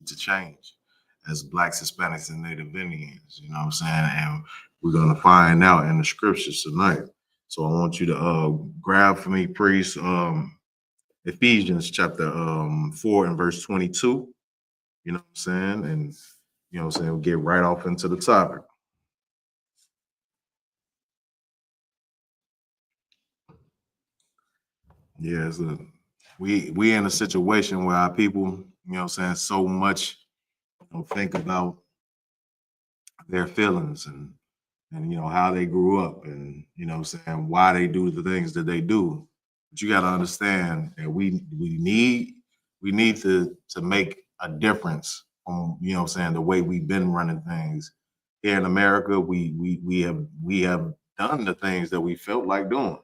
to change as Blacks, Hispanics, and Native Indians. You know what I'm saying? And we're gonna find out in the scriptures tonight. So I want you to grab for me, priest, Ephesians chapter 4 and verse 22. You know what I'm saying? And you know what I'm saying, we'll get right off into the topic. Yeah, we in a situation where our people, you know what I'm saying, so much think about their feelings and you know how they grew up and you know what I'm saying why they do the things that they do. But you got to understand that we need to make a difference on you know what I'm saying the way we've been running things here in America. We have done the things that we felt like doing.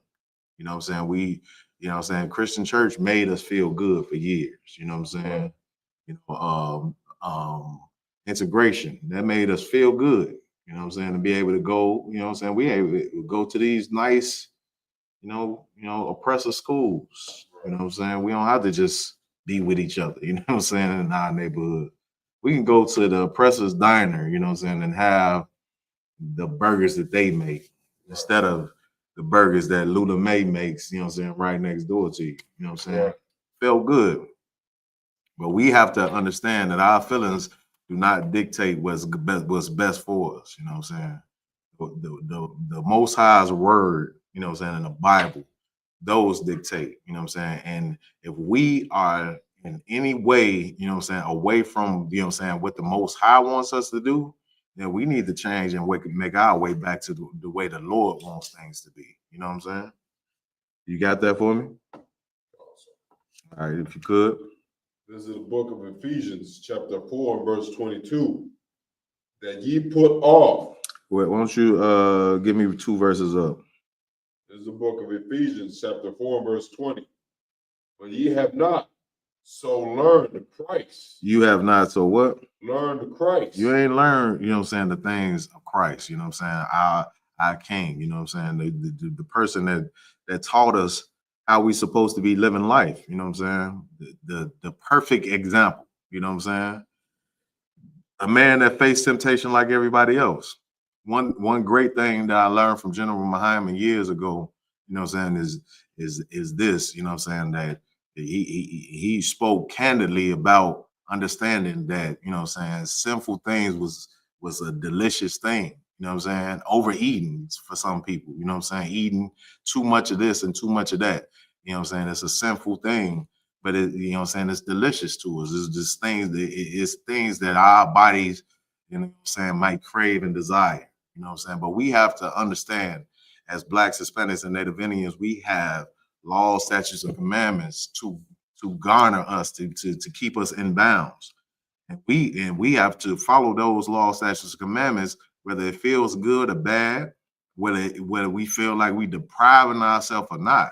You know what I'm saying? You know what I'm saying, Christian church made us feel good for years. You know what I'm saying? You know, integration that made us feel good. You know what I'm saying? To be able to go, you know what I'm saying? We able to go to these nice, oppressive schools. You know what I'm saying? We don't have to just be with each other. You know what I'm saying? In our neighborhood, we can go to the oppressor's diner. You know what I'm saying? And have the burgers that they make instead of the burgers that Lula May makes, you know what I'm saying, right next door to you. You know what I'm saying? Felt good. But we have to understand that our feelings do not dictate what's best for us. You know what I'm saying? The Most High's word, you know what I'm saying, in the Bible, those dictate, you know what I'm saying? And if we are in any way, you know what I'm saying, away from, you know what I'm saying, what the Most High wants us to do, then we need to change and make our way back to the way the Lord wants things to be. You know what I'm saying? You got that for me? All right, if you could. This is the book of Ephesians, chapter 4, verse 22. That ye put off. Wait, why don't you give me 2 verses up? This is the book of Ephesians, chapter 4, verse 20. But ye have not so learned Christ. You have not so what? Learned Christ. You ain't learned, you know what I'm saying, the things of Christ, you know what I'm saying? Our King, you know what I'm saying? The person that taught us how we supposed to be living life, you know what I'm saying? The perfect example, you know what I'm saying? A man that faced temptation like everybody else. One great thing that I learned from General Muhammad years ago, you know what I'm saying, is this, you know what I'm saying, that he spoke candidly about understanding that, you know what I'm saying, sinful things was a delicious thing. You know what I'm saying? Overeating for some people, you know what I'm saying? Eating too much of this and too much of that. You know what I'm saying? It's a sinful thing, but you know what I'm saying, it's delicious to us. It's just it's things that our bodies, you know what I'm saying, might crave and desire. You know what I'm saying? But we have to understand, as Blacks, Hispanics, and Native Indians, we have laws, statutes, and commandments to garner us, to keep us in bounds. And we have to follow those laws, statutes, and commandments, whether it feels good or bad, whether we feel like we depriving ourselves or not.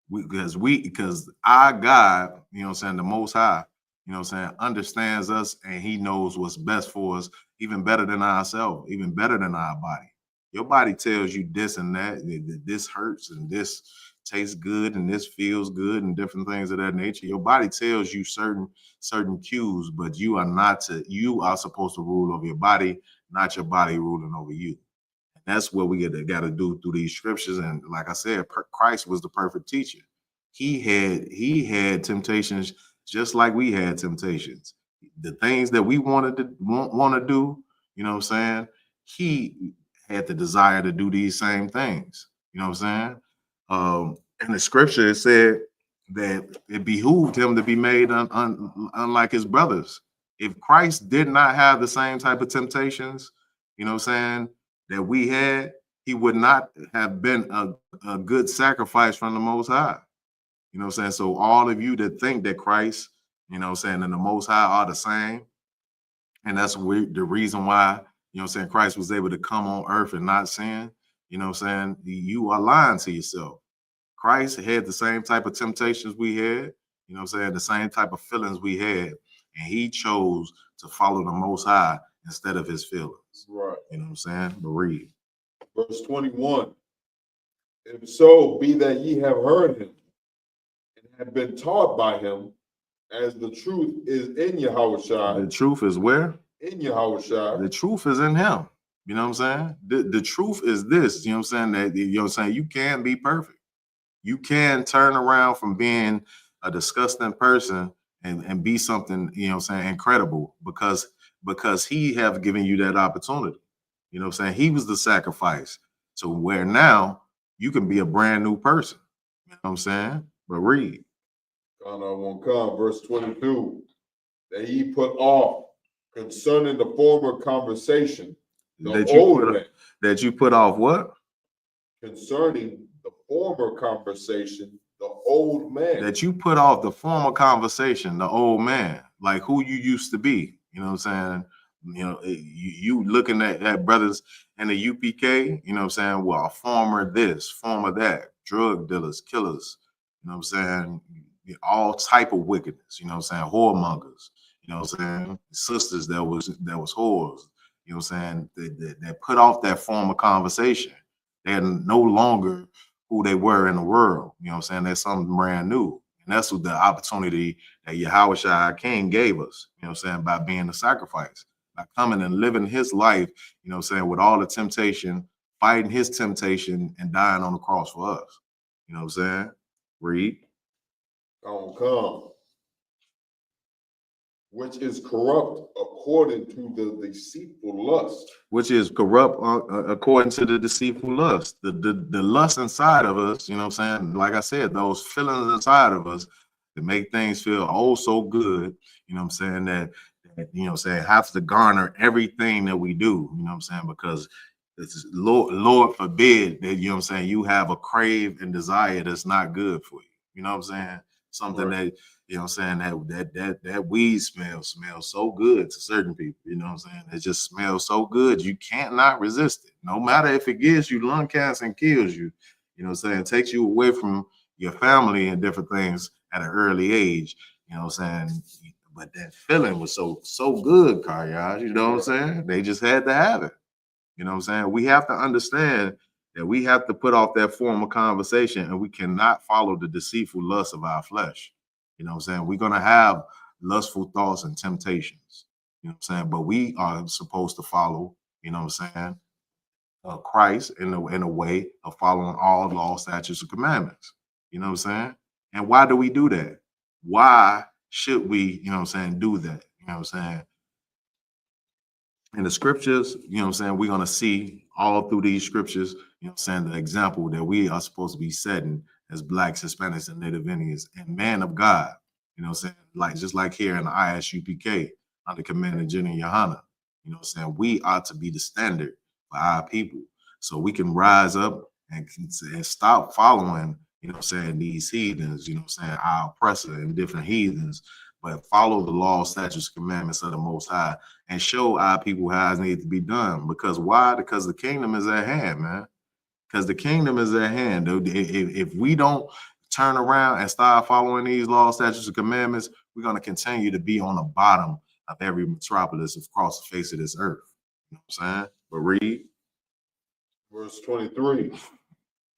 Because our God, you know what I'm saying, the Most High, you know what I'm saying, understands us and he knows what's best for us, even better than ourselves, even better than our body. Your body tells you this and that this hurts and this tastes good and this feels good and different things of that nature. Your body tells you certain cues, but you are supposed to rule over your body, not your body ruling over you. That's what we got to do through these scriptures. And like I said, Christ was the perfect teacher. He had temptations just like we had temptations. The things that we want to do, you know what I'm saying? He had the desire to do these same things. You know what I'm saying? In the scripture, it said that it behooved him to be made unlike his brothers. If Christ did not have the same type of temptations, you know what I'm saying, that we had, he would not have been a good sacrifice from the Most High. You know what I'm saying? So all of you that think that Christ, you know what I'm saying, and the Most High are the same, and that's the reason why, you know what I'm saying, Christ was able to come on earth and not sin, you know what I'm saying, you are lying to yourself. Christ had the same type of temptations we had, you know what I'm saying, the same type of feelings we had, and he chose to follow the Most High instead of his feelings. Right. You know what I'm saying? But read. Verse 21. If so be that ye have heard him and have been taught by him as the truth is in Yahushua. The truth is where? In Yahushua. The truth is in him. You know what I'm saying? The truth is this, you know what I'm saying? That, you know what I'm saying? You can be perfect. You can turn around from being a disgusting person and be something, you know what I'm saying, incredible because he have given you that opportunity. You know what I'm saying? He was the sacrifice. So where now you can be a brand new person. You know what I'm saying? But read. Verse 22. That ye put off concerning the former conversation, that you put off what? Concerning the former conversation, the old man. That you put off the former conversation, the old man, like who you used to be. You know what I'm saying? You know, you looking at brothers in the UPK, you know what I'm saying? Well, former this, former that, drug dealers, killers, you know what I'm saying? All type of wickedness, you know what I'm saying? Whoremongers, you know what I'm saying? Sisters that was whores, you know what I'm saying? That put off that former conversation. They're no longer who they were in the world. You know what I'm saying? That's something brand new. And that's what the opportunity that YAHANNA King gave us, you know what I'm saying, by being the sacrifice, by coming and living his life, you know what I'm saying, with all the temptation, fighting his temptation and dying on the cross for us. You know what I'm saying? Read. Come. Which is corrupt according to the deceitful lust. Which is corrupt according to the deceitful lust. The lust inside of us, you know what I'm saying? Like I said, those feelings inside of us that make things feel oh so good, you know what I'm saying, that you know what I'm saying, have to garner everything that we do, you know what I'm saying? Because it's Lord forbid that, you know what I'm saying, you have a crave and desire that's not good for you. You know what I'm saying? Something that, you know what I'm saying, that weed smells so good to certain people, you know what I'm saying? It just smells so good, you can't not resist it. No matter if it gives you lung cancer and kills you, you know what I'm saying, takes you away from your family and different things at an early age, you know what I'm saying? But that feeling was so good, Karyaj, you know what I'm saying? They just had to have it. You know what I'm saying? We have to understand that we have to put off that form of conversation and we cannot follow the deceitful lust of our flesh. You know what I'm saying? We're going to have lustful thoughts and temptations. You know what I'm saying? But we are supposed to follow, you know what I'm saying, Christ in a way of following all law, statutes, and commandments. You know what I'm saying? And why do we do that? Why should we, you know what I'm saying, do that? You know what I'm saying? In the scriptures, you know what I'm saying, we're going to see all through these scriptures, you know what I'm saying, the example that we are supposed to be setting as Blacks, Hispanics, and Native Indians and man of God, you know what I'm saying, like just like here in the I.S.U.P.K. under Commander General YAHANNA, you know what I'm saying, we ought to be the standard for our people so we can rise up and stop following, you know what I'm saying, these heathens, you know what I'm saying, our oppressor and different heathens, but follow the law, statutes, commandments of the Most High and show our people how it needs to be done. Because why? Because the kingdom is at hand, man. Because the kingdom is at hand. If we don't turn around and start following these laws, statutes, and commandments, we're going to continue to be on the bottom of every metropolis across the face of this earth. You know what I'm saying? But read. Verse 23.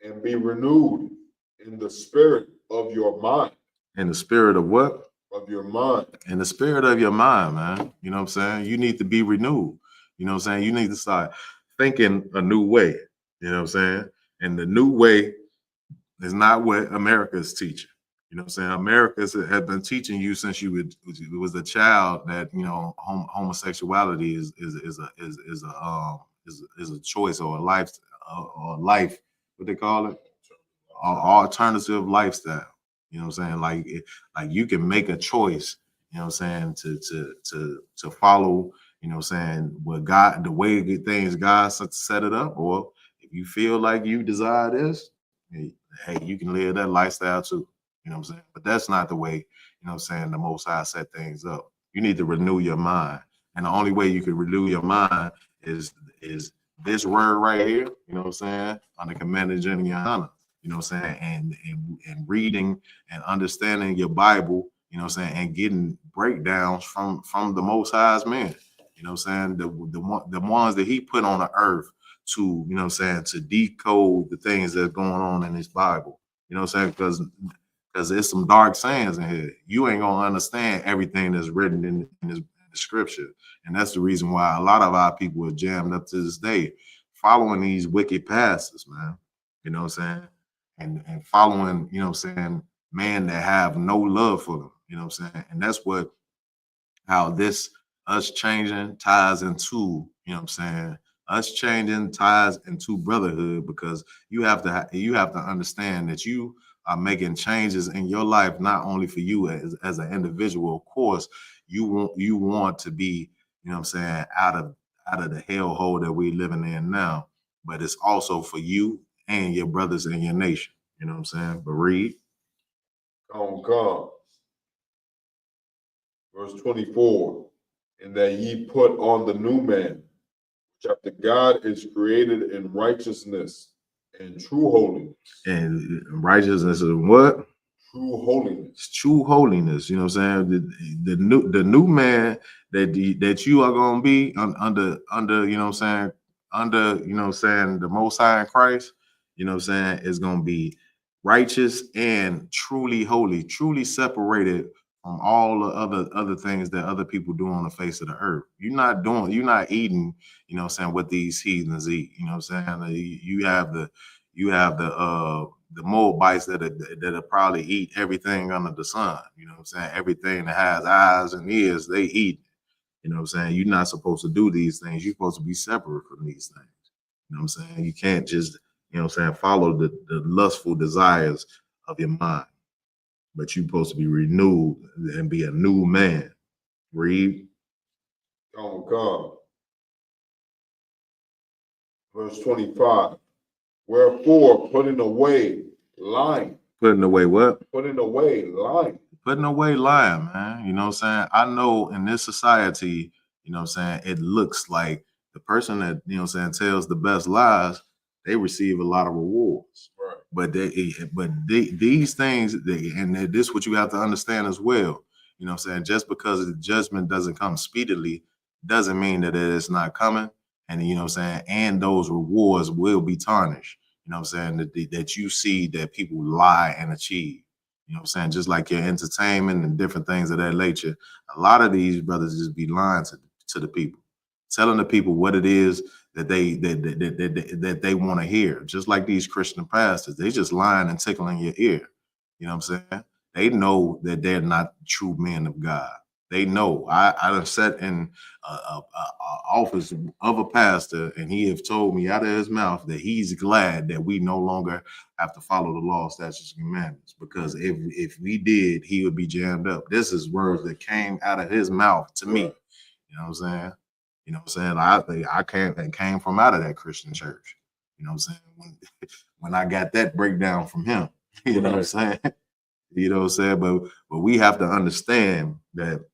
And be renewed in the spirit of your mind. In the spirit of what? Of your mind. In the spirit of your mind, man. You know what I'm saying? You need to be renewed. You know what I'm saying? You need to start thinking a new way. You know what I'm saying? And the new way is not what America is teaching. You know what I'm saying? America has been teaching you since you was a child that, you know, homosexuality is a choice or a life, what they call it, alternative lifestyle. You know what I'm saying? Like you can make a choice, you know what I'm saying, to follow, you know what I'm saying, what God, the way things God set it up, or if you feel like you desire this, hey, you can live that lifestyle too. You know what I'm saying? But that's not the way, you know what I'm saying, the Most High set things up. You need to renew your mind. And the only way you can renew your mind is this word right here, you know what I'm saying, under Commander General YAHANNA. You know what I'm saying, and reading and understanding your Bible, you know what I'm saying, and getting breakdowns from the Most High's men. You know what I'm saying, the ones that He put on the earth to, you know what I'm saying, to decode the things that's going on in His Bible. You know what I'm saying, because because there's some dark sayings in here. You ain't gonna understand everything that's written in the scripture. And that's the reason why a lot of our people are jammed up to this day, following these wicked pastors, man. You know what I'm saying? And following, you know what I'm saying, men that have no love for them. You know what I'm saying? And that's what how this us changing ties into, you know what I'm saying, us changing ties into brotherhood, because you have to understand that you are making changes in your life, not only for you as an individual. Of course, you want to be, you know what I'm saying, out of the hellhole that we're living in now, but it's also for you and your brothers and your nation. You know what I'm saying? But read. Come. Verse 24, and that ye put on the new man, which after God is created in righteousness and true holiness. And righteousness is what? True holiness. It's true holiness. You know what I'm saying? The new man that you are gonna be under, you know what I'm saying, under, you know what I'm saying, the Most High in Christ, you know what I'm saying, is gonna be righteous and truly holy, truly separated from all the other things that other people do on the face of the earth. You're not eating, you know what I'm saying, what these heathens eat. You know what I'm saying? You have the Moabites that'll probably eat everything under the sun. You know what I'm saying? Everything that has eyes and ears, they eat. You know what I'm saying? You're not supposed to do these things. You're supposed to be separate from these things. You know what I'm saying? You can't just, you know what I'm saying, follow the lustful desires of your mind. But you're supposed to be renewed and be a new man. Read. Come. Verse 25. Wherefore, putting away lying. Putting away what? Putting away lying. Putting away lying, man. You know what I'm saying? I know in this society, you know what I'm saying, it looks like the person that, you know what I'm saying, tells the best lies, they receive a lot of rewards. Right. But these things, and this is what you have to understand as well. You know what I'm saying? Just because the judgment doesn't come speedily doesn't mean that it is not coming. And you know what I'm saying? And those rewards will be tarnished. You know what I'm saying? That you see that people lie and achieve. You know what I'm saying? Just like your entertainment and different things of that nature. A lot of these brothers just be lying to the people, telling the people what it is that they want to hear. Just like these Christian pastors, they just lying and tickling your ear. You know what I'm saying? They know that they're not true men of God. They know. I done sat in a office of a pastor, and he have told me out of his mouth that he's glad that we no longer have to follow the law, statutes, and commandments, because if we did, he would be jammed up. This is words that came out of his mouth to me. You know what I'm saying? You know what I'm saying? I came from out of that Christian church. You know what I'm saying? When I got that breakdown from him, you know what I'm saying? You know what I'm saying? But we have to understand that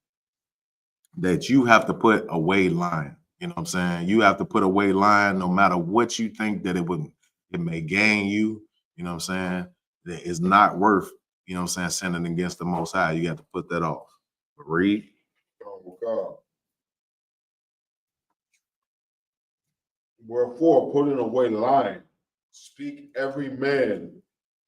you have to put away lying. You know what I'm saying? You have to put away lying no matter what you think that it may gain you. You know what I'm saying? That is not worth, you know what I'm saying, sinning against the Most High. You have to put that off. Read. God. Wherefore, putting away lying, speak every man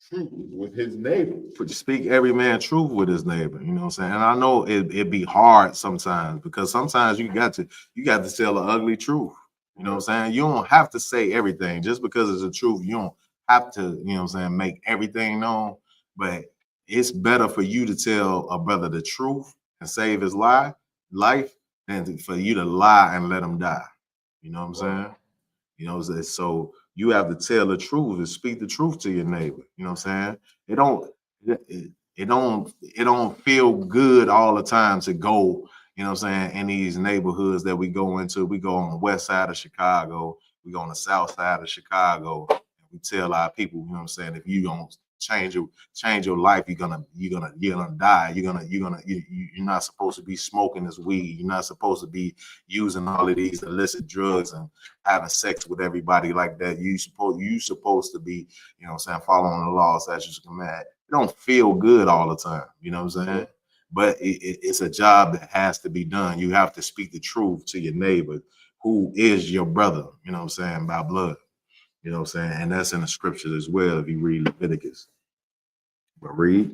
truth with his neighbor. Speak every man truth with his neighbor. You know what I'm saying? And I know it be hard sometimes, because sometimes you got to tell the ugly truth. You know what I'm saying? You don't have to say everything just because it's the truth. You don't have to, you know what I'm saying, make everything known. But it's better for you to tell a brother the truth and save his life than for you to lie and let him die. You know what I'm saying? You know, so you have to tell the truth and speak the truth to your neighbor. You know what I'm saying? It don't feel good all the time to go, you know what I'm saying, in these neighborhoods that we go into. We go on the west side of Chicago, we go on the south side of Chicago, and we tell our people, you know what I'm saying, if you don't change your life, you're gonna die. You're not supposed to be smoking this weed. You're not supposed to be using all of these illicit drugs and having sex with everybody like that. You supposed to be, you know what I'm saying, following the law, statutes, and command. It don't feel good all the time, you know what I'm saying? But it's a job that has to be done. You have to speak the truth to your neighbor, who is your brother, you know what I'm saying, by blood. You know what I'm saying? And that's in the scriptures as well, if you read Leviticus. But read.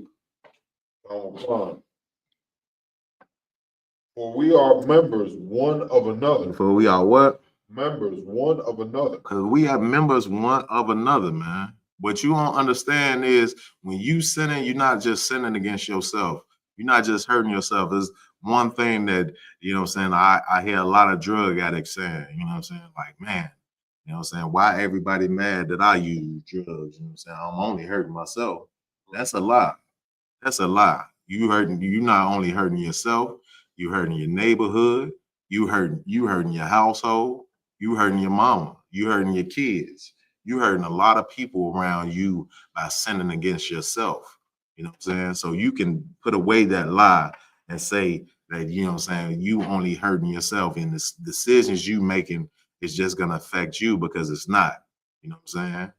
For we are members one of another. For we are what? Members one of another. Because we are members one of another, man. What you don't understand is when you sinning, you're not just sinning against yourself. You're not just hurting yourself. There's one thing that, you know what I'm saying, I hear a lot of drug addicts saying, you know what I'm saying, like, man, you know what I'm saying, why everybody mad that I use drugs? You know what I'm saying? I'm only hurting myself. That's a lie. That's a lie. You not only hurting yourself, you hurting your neighborhood, you hurting your household, you hurting your mama, you hurting your kids, you hurting a lot of people around you by sinning against yourself. You know what I'm saying? So you can put away that lie and say that, you know what I'm saying, you only hurting yourself, and the decisions you making is just gonna affect you, because it's not. You know what I'm saying?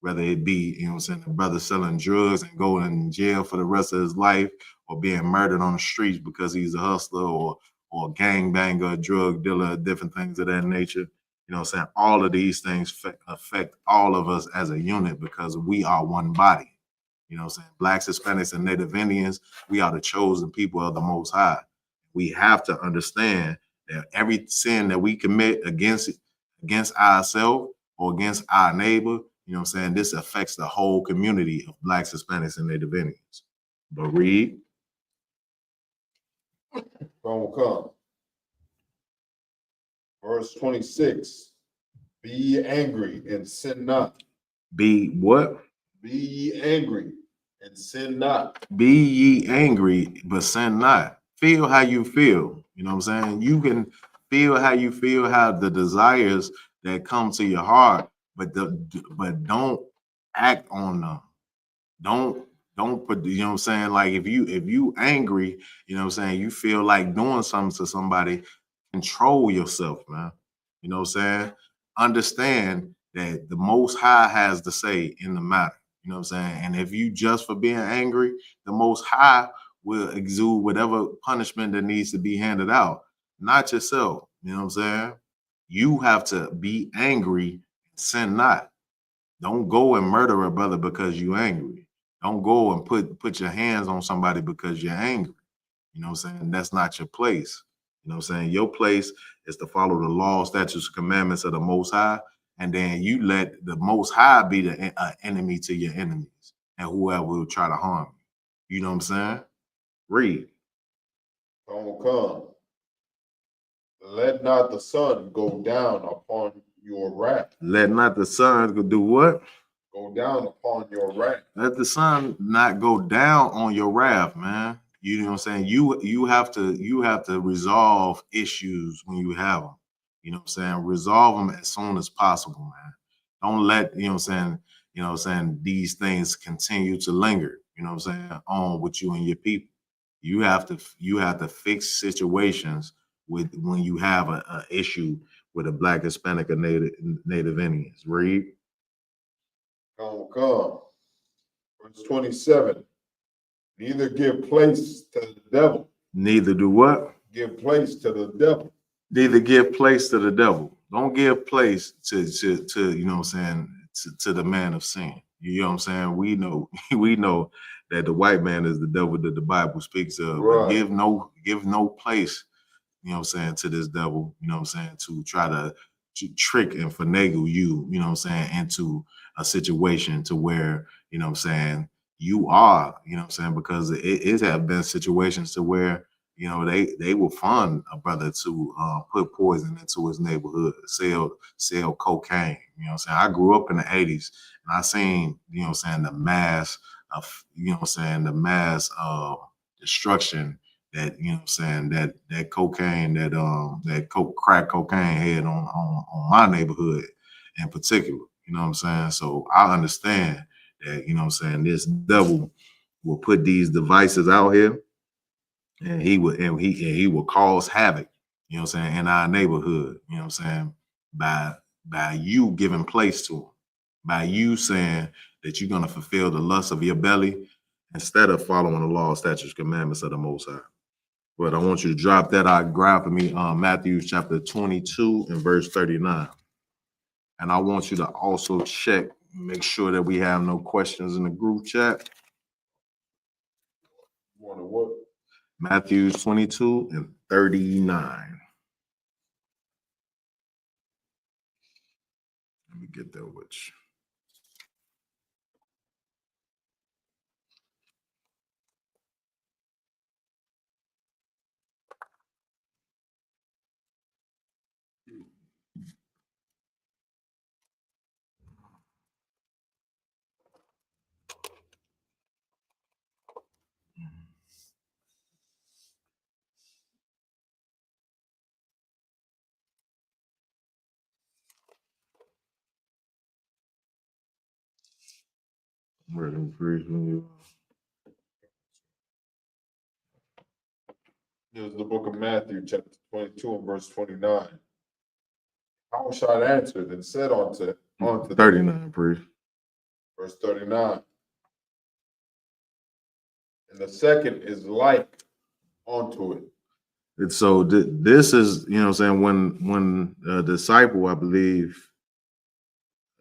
Whether it be, you know what I'm saying, a brother selling drugs and going in jail for the rest of his life, or being murdered on the streets because he's a hustler, or a gangbanger, a drug dealer, different things of that nature. You know what I'm saying? All of these things affect all of us as a unit, because we are one body. You know what I'm saying? Blacks, Hispanics, and Native Indians, we are the chosen people of the Most High. We have to understand that every sin that we commit against ourselves or against our neighbor, you know what I'm saying, this affects the whole community of Blacks, Hispanics, and Native Indians. But read. Come. Verse 26. Be ye angry and sin not. Be what? Be ye angry and sin not. Be ye angry, but sin not. Feel how you feel. You know what I'm saying? You can feel how you feel, how the desires that come to your heart, but don't act on them. Don't put, you know what I'm saying? Like if you angry, you know what I'm saying, you feel like doing something to somebody, control yourself, man. You know what I'm saying? Understand that the Most High has the say in the matter. You know what I'm saying? And if you just for being angry, the Most High will exude whatever punishment that needs to be handed out, not yourself. You know what I'm saying? You have to be angry, sin not. Don't go and murder a brother because you're angry. Don't go and put your hands on somebody because you're angry. You know what I'm saying? That's not your place. You know what I'm saying? Your place is to follow the law, statutes, commandments of the Most High, and then you let the Most High be the enemy to your enemies and whoever will try to harm you. You know what I'm saying? Read. Come. Let not the sun go down upon your wrath. Let not the sun do what? Go down upon your wrath. Let the sun not go down on your wrath, man. You know what I'm saying? You have to resolve issues when you have them. You know what I'm saying? Resolve them as soon as possible, man. Don't let, you know what I'm saying, these things continue to linger, you know what I'm saying, on with you and your people. You have to fix situations with when you have a issue with a Black, Hispanic, or Native Indians. Read. Come. Verse 27. Neither give place to the devil. Neither do what? Give place to the devil. Neither give place to the devil. Don't give place to you know what I'm saying, to the man of sin. You know what I'm saying? We know that the white man is the devil that the Bible speaks of. Right. But give no place, you know what I'm saying, to this devil, you know what I'm saying, to try to trick and finagle you, you know what I'm saying, into a situation to where, you know what I'm saying, you are, you know what I'm saying, because it have been situations to where, you know, they will fund a brother to put poison into his neighborhood, sell cocaine. You know what I'm saying? I grew up in the 80s and I seen, you know what I'm saying, the mass of, you know what I'm saying, the mass destruction that, you know what I'm saying, that cocaine, that crack cocaine had on my neighborhood in particular. You know what I'm saying? So I understand that, you know what I'm saying, this devil will put these devices out here, and he will cause havoc, you know what I'm saying, in our neighborhood, you know what I'm saying, by you giving place to him, by you saying that you're gonna fulfill the lust of your belly instead of following the law, statutes, commandments of the Most High. But I want you to drop that out, grab for me, Matthew chapter 22 and verse 39. And I want you to also check, make sure that we have no questions in the group chat. want to what? Matthew 22 and 39. Let me get there, which. Written free from you. Here's the book of Matthew, chapter 22 and verse 29. How shall I answer and said unto 39, priest. verse 39. And the second is like unto it. It's so this is, you know what I'm saying, when a disciple, I believe,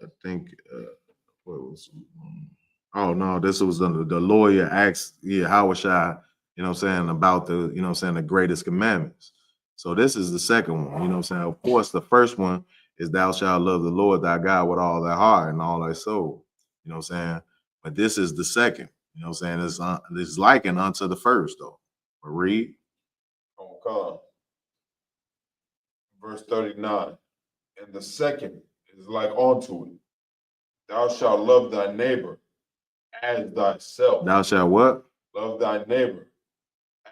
I think what was oh no, this was the lawyer asked, yeah, how was I, you know what I'm saying, about the, you know what I'm saying, the greatest commandments. So this is the second one, you know what I'm saying. Of course, the first one is thou shalt love the Lord thy God with all thy heart and all thy soul, you know what I'm saying. But this is the second, you know what I'm saying. It's likened unto the first though. But read. Okay. Verse 39. And the second is like unto it. Thou shalt love thy neighbor as thyself. Thou shalt what? Love thy neighbor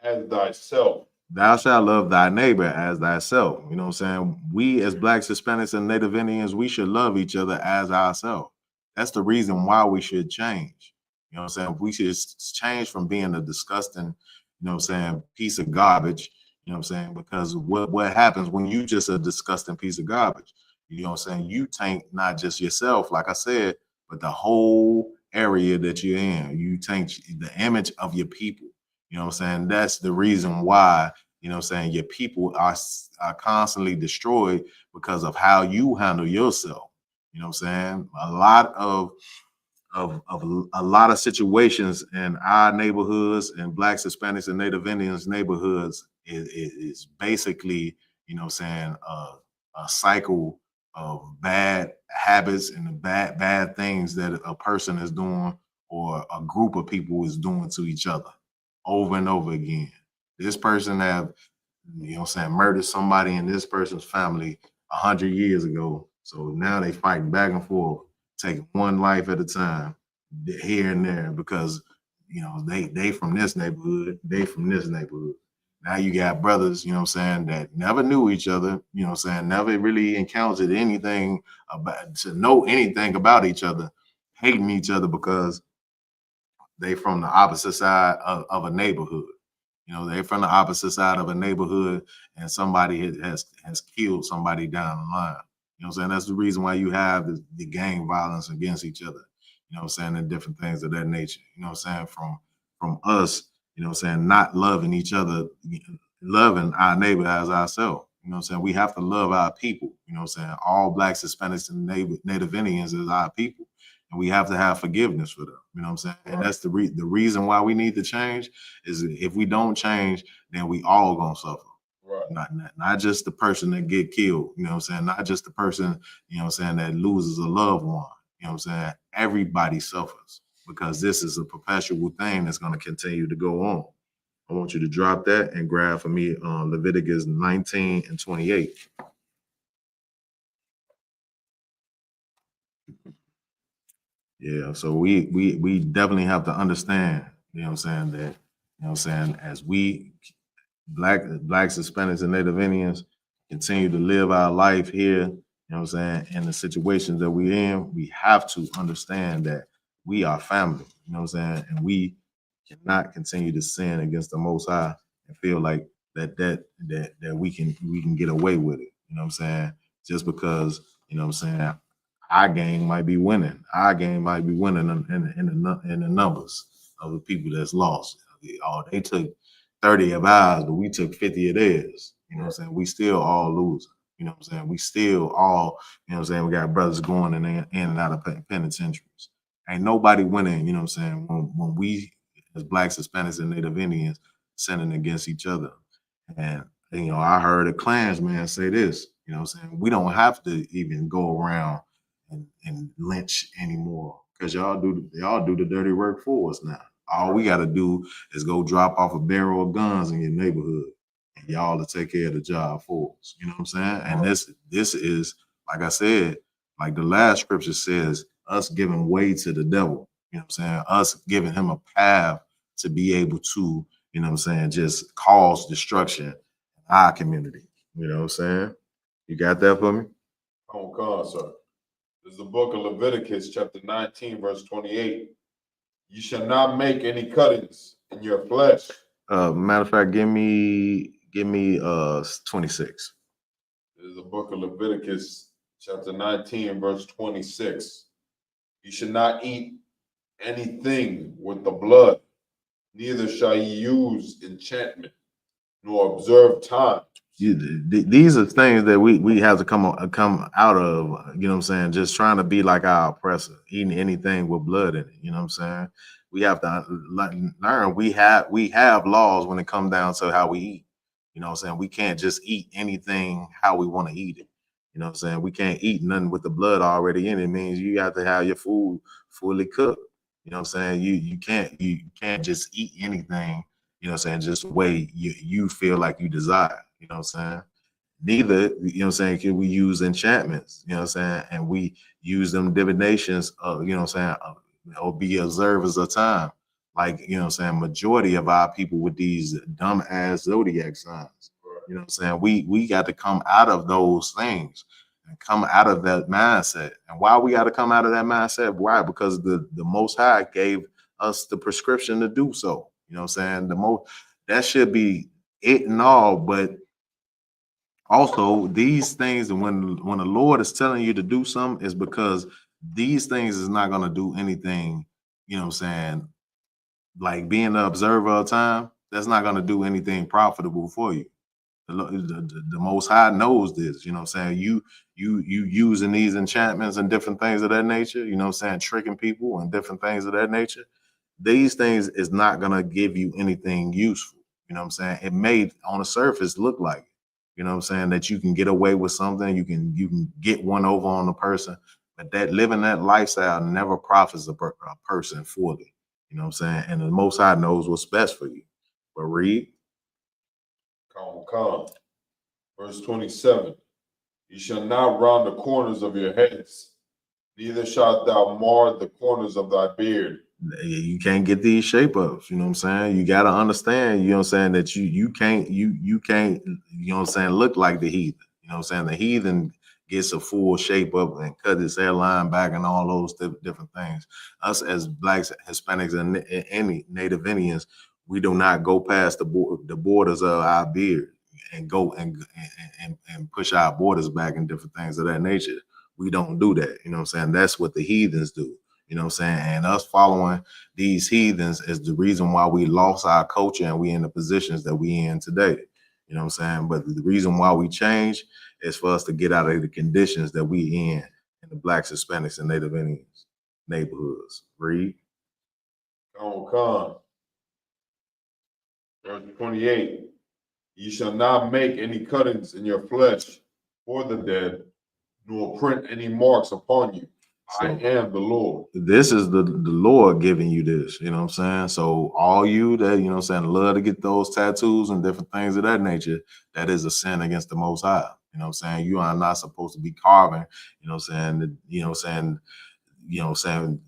as thyself. Thou shalt love thy neighbor as thyself. You know what I'm saying? We as Blacks, Hispanics, and Native Indians, we should love each other as ourselves. That's the reason why we should change. You know what I'm saying? We should change from being a disgusting, you know what I'm saying, piece of garbage. You know what I'm saying? Because what happens when you just a disgusting piece of garbage? You know what I'm saying? You taint not just yourself, like I said, but the whole area that you're in. You taint the image of your people. You know what I'm saying? That's the reason why, you know what I'm saying, your people are constantly destroyed because of how you handle yourself. You know what I'm saying? A lot of situations in our neighborhoods and Blacks, Hispanics, and Native Indians neighborhoods is basically, you know what I'm saying, a cycle of bad habits and the bad things that a person is doing or a group of people is doing to each other over and over again. This person have, you know what I'm saying, murdered somebody in this person's family 100 years ago. So now they fighting back and forth, taking one life at a time, here and there, because you know they from this neighborhood, they from this neighborhood. Now you got brothers, you know what I'm saying, that never knew each other, you know what I'm saying, never really encountered anything about to know anything about each other, hating each other because they from the opposite side of a neighborhood. You know, they're from the opposite side of a neighborhood and somebody has killed somebody down the line. You know what I'm saying? That's the reason why you have the gang violence against each other. You know what I'm saying? And different things of that nature. You know what I'm saying? From us, you know what I'm saying, not loving each other, loving our neighbor as ourselves. You know what I'm saying? We have to love our people. You know what I'm saying? All Blacks, Hispanics, and Native Indians is our people. And we have to have forgiveness for them. You know what I'm saying? And that's the reason why we need to change is if we don't change, then we all gonna suffer. Right. Not just the person that get killed, you know what I'm saying? Not just the person, you know what I'm saying, that loses a loved one. You know what I'm saying? Everybody suffers because this is a perpetual thing that's gonna continue to go on. I want you to drop that and grab for me Leviticus 19 and 28. Yeah, so we definitely have to understand, you know what I'm saying, that, you know what I'm saying, as we Blacks, Hispanics, and Native Indians continue to live our life here, you know what I'm saying, in the situations that we're in, we have to understand that we are family, you know what I'm saying, and we cannot continue to sin against the Most High and feel like that we can get away with it, you know what I'm saying, just because, you know what I'm saying, our gang might be winning. Our gang might be winning in the numbers of the people that's lost. Oh, they took 30 of ours, but we took 50 of theirs. You know what I'm saying? We still all losing. You know what I'm saying? We still all, you know what I'm saying? We got brothers going in and out of penitentiaries. Ain't nobody winning, you know what I'm saying? When we as blacks, Hispanics, and Native Indians sinning against each other. And I heard a Klansman say this, what I'm saying, we don't have to even go around and lynch anymore because y'all do the dirty work for us now. All we got to do is go drop off a barrel of guns in your neighborhood, and y'all to take care of the job for us. You know what I'm saying? And this is, like I said, like the last scripture says, us giving way to the devil. You know what I'm saying? Us giving him a path to be able to, just cause destruction in our community. You know what I'm saying? You got that for me? Come on, sir. This is the book of Leviticus, chapter 19, verse 28. You shall not make any cuttings in your flesh. Matter of fact, give me 26. This is the book of Leviticus, chapter 19, verse 26. You should not eat anything with the blood, neither shall ye use enchantment, nor observe time. These are things that we have to come out of, you know what I'm saying, just trying to be like our oppressor, eating anything with blood in it, you know what I'm saying? We have to learn we have laws when it comes down to how we eat. You know what I'm saying? We can't just eat anything how we want to eat it. You know what I'm saying? We can't eat nothing with the blood already in it. It means you have to have your food fully cooked. You know what I'm saying? You can't just eat anything, you know what I'm saying, just the way you feel like you desire. You know what I'm saying? Neither, you know what I'm saying, can we use enchantments, you know what I'm saying? And we use them divinations of, you know what I'm saying, or be observers of time. Like, you know what I'm saying, majority of our people with these dumb ass zodiac signs. You know what I'm saying? We got to come out of those things and come out of that mindset. And why we got to come out of that mindset? Why? Because the Most High gave us the prescription to do so. You know what I'm saying? That should be it and all, but also these things, and when the Lord is telling you to do something, is because these things is not going to do anything, you know what I'm saying, like being an observer of time, that's not going to do anything profitable for you. The Most High knows this, you know what I'm saying? You using these enchantments and different things of that nature, you know what I'm saying, tricking people and different things of that nature. These things is not going to give you anything useful. You know what I'm saying? It may on the surface look like it. You know what I'm saying? That you can get away with something, you can get one over on the person, but that living that lifestyle never profits a person fully. You know what I'm saying? And the Most High knows what's best for you. But read. Come. Verse 27. You shall not round the corners of your heads, neither shalt thou mar the corners of thy beard. You can't get these shape ups, you know what I'm saying? You got to understand, you know what I'm saying, that you can't, you can't, you know what I'm saying, look like the heathen. You know what I'm saying? The heathen gets a full shape up and cut his hairline back and all those different things. Us as blacks, Hispanics, and any Native Indians, we do not go past the borders of our beard and go and push our borders back and different things of that nature. We don't do that. You know what I'm saying? That's what the heathens do. You know what I'm saying? And us following these heathens is the reason why we lost our culture and we in the positions that we in today. You know what I'm saying? But the reason why we change is for us to get out of the conditions that we in the blacks, Hispanics, and Native Indians neighborhoods. Read. Come. Verse 28. You shall not make any cuttings in your flesh for the dead, nor print any marks upon you. So, I am the Lord. This is the Lord giving you this, you know what I'm saying? So all you that, you know what I'm saying, love to get those tattoos and different things of that nature, that is a sin against the Most High. You know what I'm saying? You are not supposed to be carving, you know what I'm saying,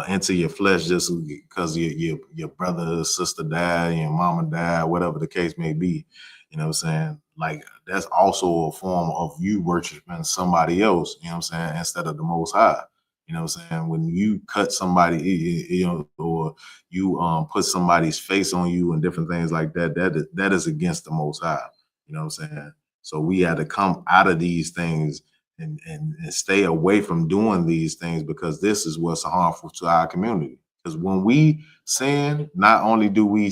into your flesh just because your brother or sister died, your mama died, whatever the case may be. You know what I'm saying? Like, that's also a form of you worshiping somebody else, you know what I'm saying, instead of the Most High. You know what I'm saying? When you cut somebody, you know, or you put somebody's face on you and different things like that, that is against the Most High. You know what I'm saying? So we had to come out of these things and stay away from doing these things, because this is what's harmful to our community. Because when we sin, not only do we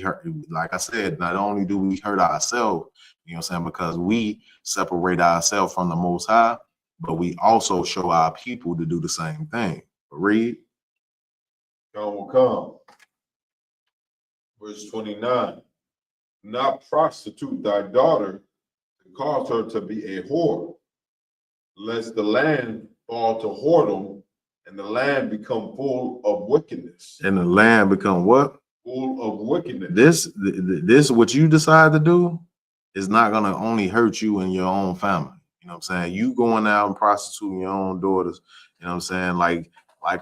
hurt, like I said, not only do we hurt ourselves, you know what I'm saying, because we separate ourselves from the Most High, but we also show our people to do the same thing. Read. God will come. Verse 29. Not prostitute thy daughter to cause her to be a whore, lest the land fall to whoredom and the land become full of wickedness. And the land become what? Full of wickedness. This what you decide to do is not gonna only hurt you and your own family. You know what I'm saying? You going out and prostituting your own daughters, you know what I'm saying? Like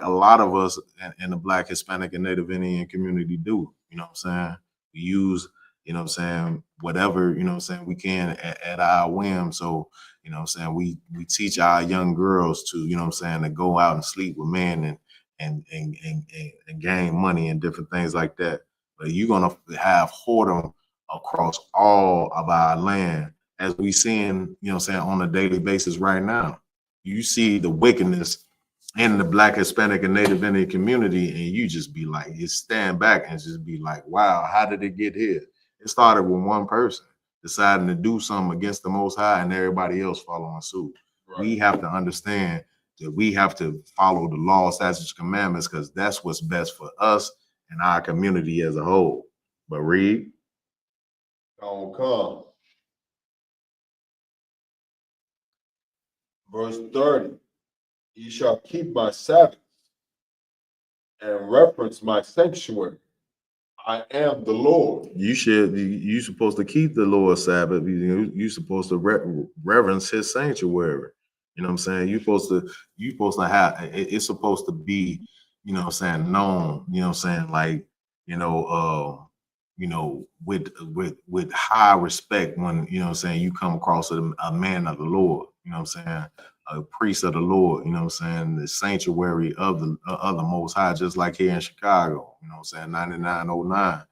a lot of us in the Black, Hispanic, and Native Indian community do. You know what I'm saying? We use, you know what I'm saying, whatever, you know what I'm saying, we can at our whim. So, you know what I'm saying, we teach our young girls to, you know what I'm saying, to go out and sleep with men and gain money and different things like that. But you're gonna have whoredom across all of our land, as we seeing, you know what I'm saying, on a daily basis right now. You see the wickedness in the Black, Hispanic, and Native Indian community, and you just be like, you stand back and just be like, wow, how did it get here? It started with one person deciding to do something against the Most High and everybody else following suit. Right. We have to understand that we have to follow the law, statutes, commandments, because that's what's best for us and our community as a whole. But read. God will come. Verse 30. Ye shall keep my Sabbath and reference my sanctuary. I am the Lord. You supposed to keep the Lord's Sabbath. You're supposed to reverence his sanctuary. You know what I'm saying? You're supposed to have, it's supposed to be, you know what I'm saying, known, you know what I'm saying, like, you know, with high respect when, you know what I'm saying, you come across a man of the Lord, you know what I'm saying, a priest of the Lord, you know what I'm saying, the sanctuary of the Most High, just like here in Chicago, you know what I'm saying, 9909.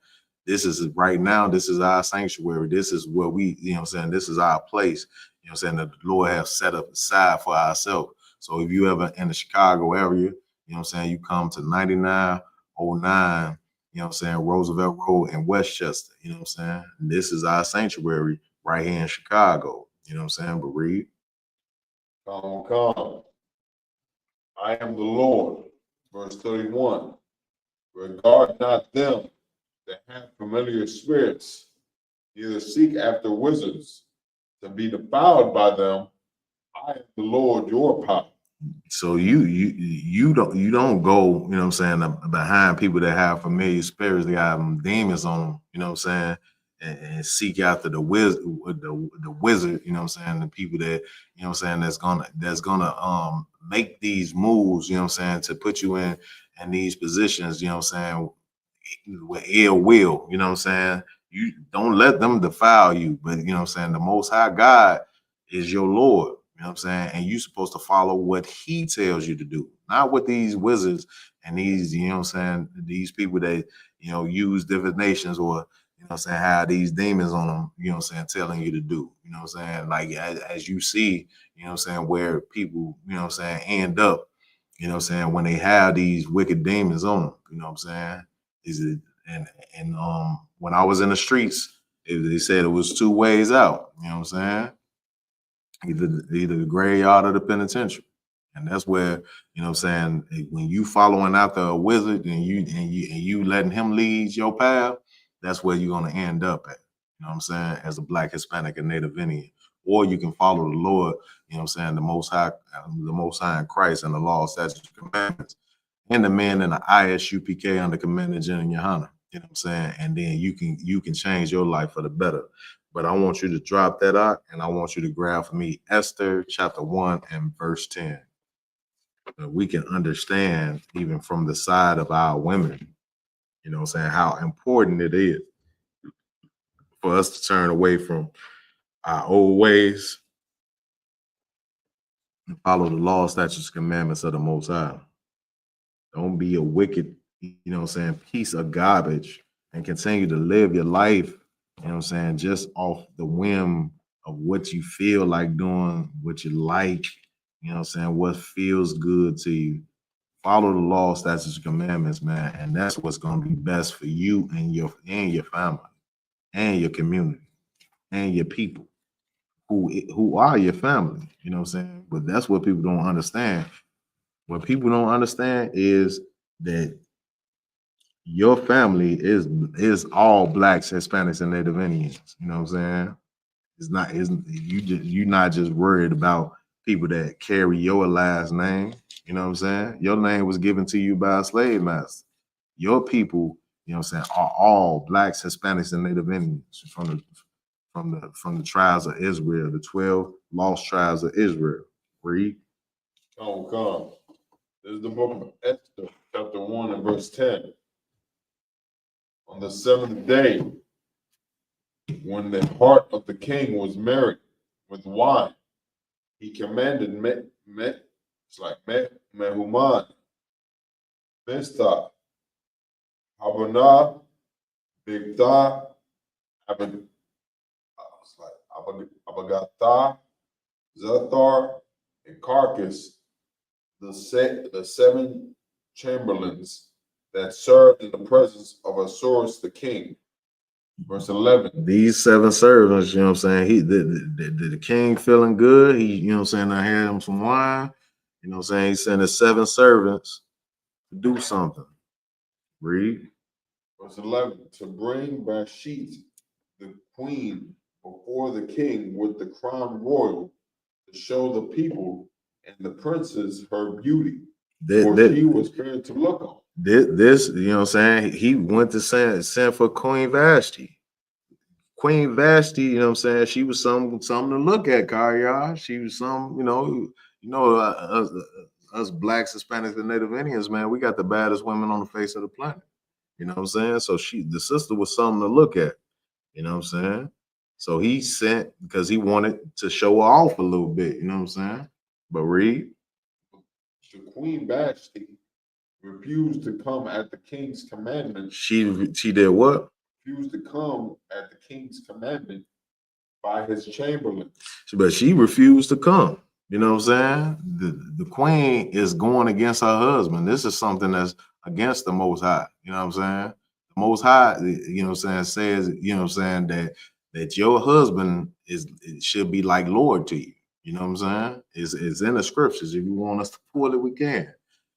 This is right now, this is our sanctuary. This is where we, you know what I'm saying, this is our place, you know what I'm saying, that the Lord has set up aside for ourselves. So if you ever in the Chicago area, you know what I'm saying, you come to 9909, you know what I'm saying, Roosevelt Road in Westchester, you know what I'm saying? And this is our sanctuary right here in Chicago, you know what I'm saying? But read. Come. I am the Lord. Verse 31. Regard not them that have familiar spirits, neither seek after wizards to be defiled by them. I am the Lord your power. So you don't go, you know what I'm saying, behind people that have familiar spirits, they have demons on them, you know what I'm saying, and seek after the wizard, you know what I'm saying, the people that, you know what I'm saying, that's gonna make these moves, you know what I'm saying, to put you in these positions, you know what I'm saying, with ill will, you know what I'm saying. You don't let them defile you, but you know what I'm saying, the Most High God is your Lord. You know what I'm saying? And you're supposed to follow what he tells you to do, not what these wizards and these, you know what I'm saying, these people that, you know, use divination or, you know what I'm saying, have these demons on them, you know what I'm saying, telling you to do. You know what I'm saying? Like as you see, you know what I'm saying, where people, you know what I'm saying, end up, you know what I'm saying, when they have these wicked demons on them, you know what I'm saying? Is it and when I was in the streets, they said it was two ways out, you know what I'm saying? Either the graveyard or the penitentiary. And that's where, you know what I'm saying, when you following after a wizard and you letting him lead your path, that's where you're gonna end up at. You know what I'm saying, as a Black, Hispanic, and Native Indian. Or you can follow the Lord, you know what I'm saying, the Most High in Christ and the law, statutes, and commandments, and the man in the I.S.U.P.K under Commander General YAHANNA. You know what I'm saying? And then you can change your life for the better. But I want you to drop that out, and I want you to grab for me Esther chapter 1 and verse 10. We can understand even from the side of our women, you know what I'm saying, how important it is for us to turn away from our old ways and follow the law, statutes, commandments of the Most High. Don't be a wicked, you know what I'm saying, piece of garbage and continue to live your life, you know what I'm saying, just off the whim of what you feel like doing, what you like, you know what I'm saying, what feels good to you. Follow the law, statutes, and commandments, man, and that's what's going to be best for you and your family and your community and your people who are your family, you know what I'm saying? But that's what people don't understand. What people don't understand is that your family is all blacks, Hispanics, and Native Indians. You know what I'm saying? It's not isn't you just you're not just worried about people that carry your last name. You know what I'm saying? Your name was given to you by a slave master. Your people, you know what I'm saying, are all blacks, Hispanics, and Native Indians from the tribes of Israel, the 12 lost tribes of Israel. Read. Come. This is the book of Esther, chapter 1 and verse 10. On the seventh day, when the heart of the king was merry with wine, he commanded Mehuman, Mistah, Habana, Bigtha, Abagatha, Zethar, and Carcass, the seven chamberlains that served in the presence of Asuras the king. Verse 11. These seven servants, you know what I'm saying? The king feeling good. He, you know what I'm saying, I had him some wine. You know what I'm saying? He sent his seven servants to do something. Read. Verse 11. To bring Vashti, the queen, before the king with the crown royal, to show the people and the princes her beauty, for she was fair to look on. This, you know what I'm saying? He went to send for Queen Vashti. Queen Vashti, you know what I'm saying? She was something to look at, Kaya. She was some, us blacks, Hispanics, and Native Indians, man, we got the baddest women on the face of the planet. You know what I'm saying? So the sister was something to look at. You know what I'm saying? So he sent because he wanted to show her off a little bit. You know what I'm saying? But read. The Queen Vashti refused to come at the king's commandment. She did what? Refused to come at the king's commandment by his chamberlain. But she refused to come. You know what I'm saying? The queen is going against her husband. This is something that's against the Most High. You know what I'm saying? The Most High, you know what I'm saying, says, you know what I'm saying, that your husband should be like Lord to you. You know what I'm saying? It's in the scriptures. If you want us to pull it, we can.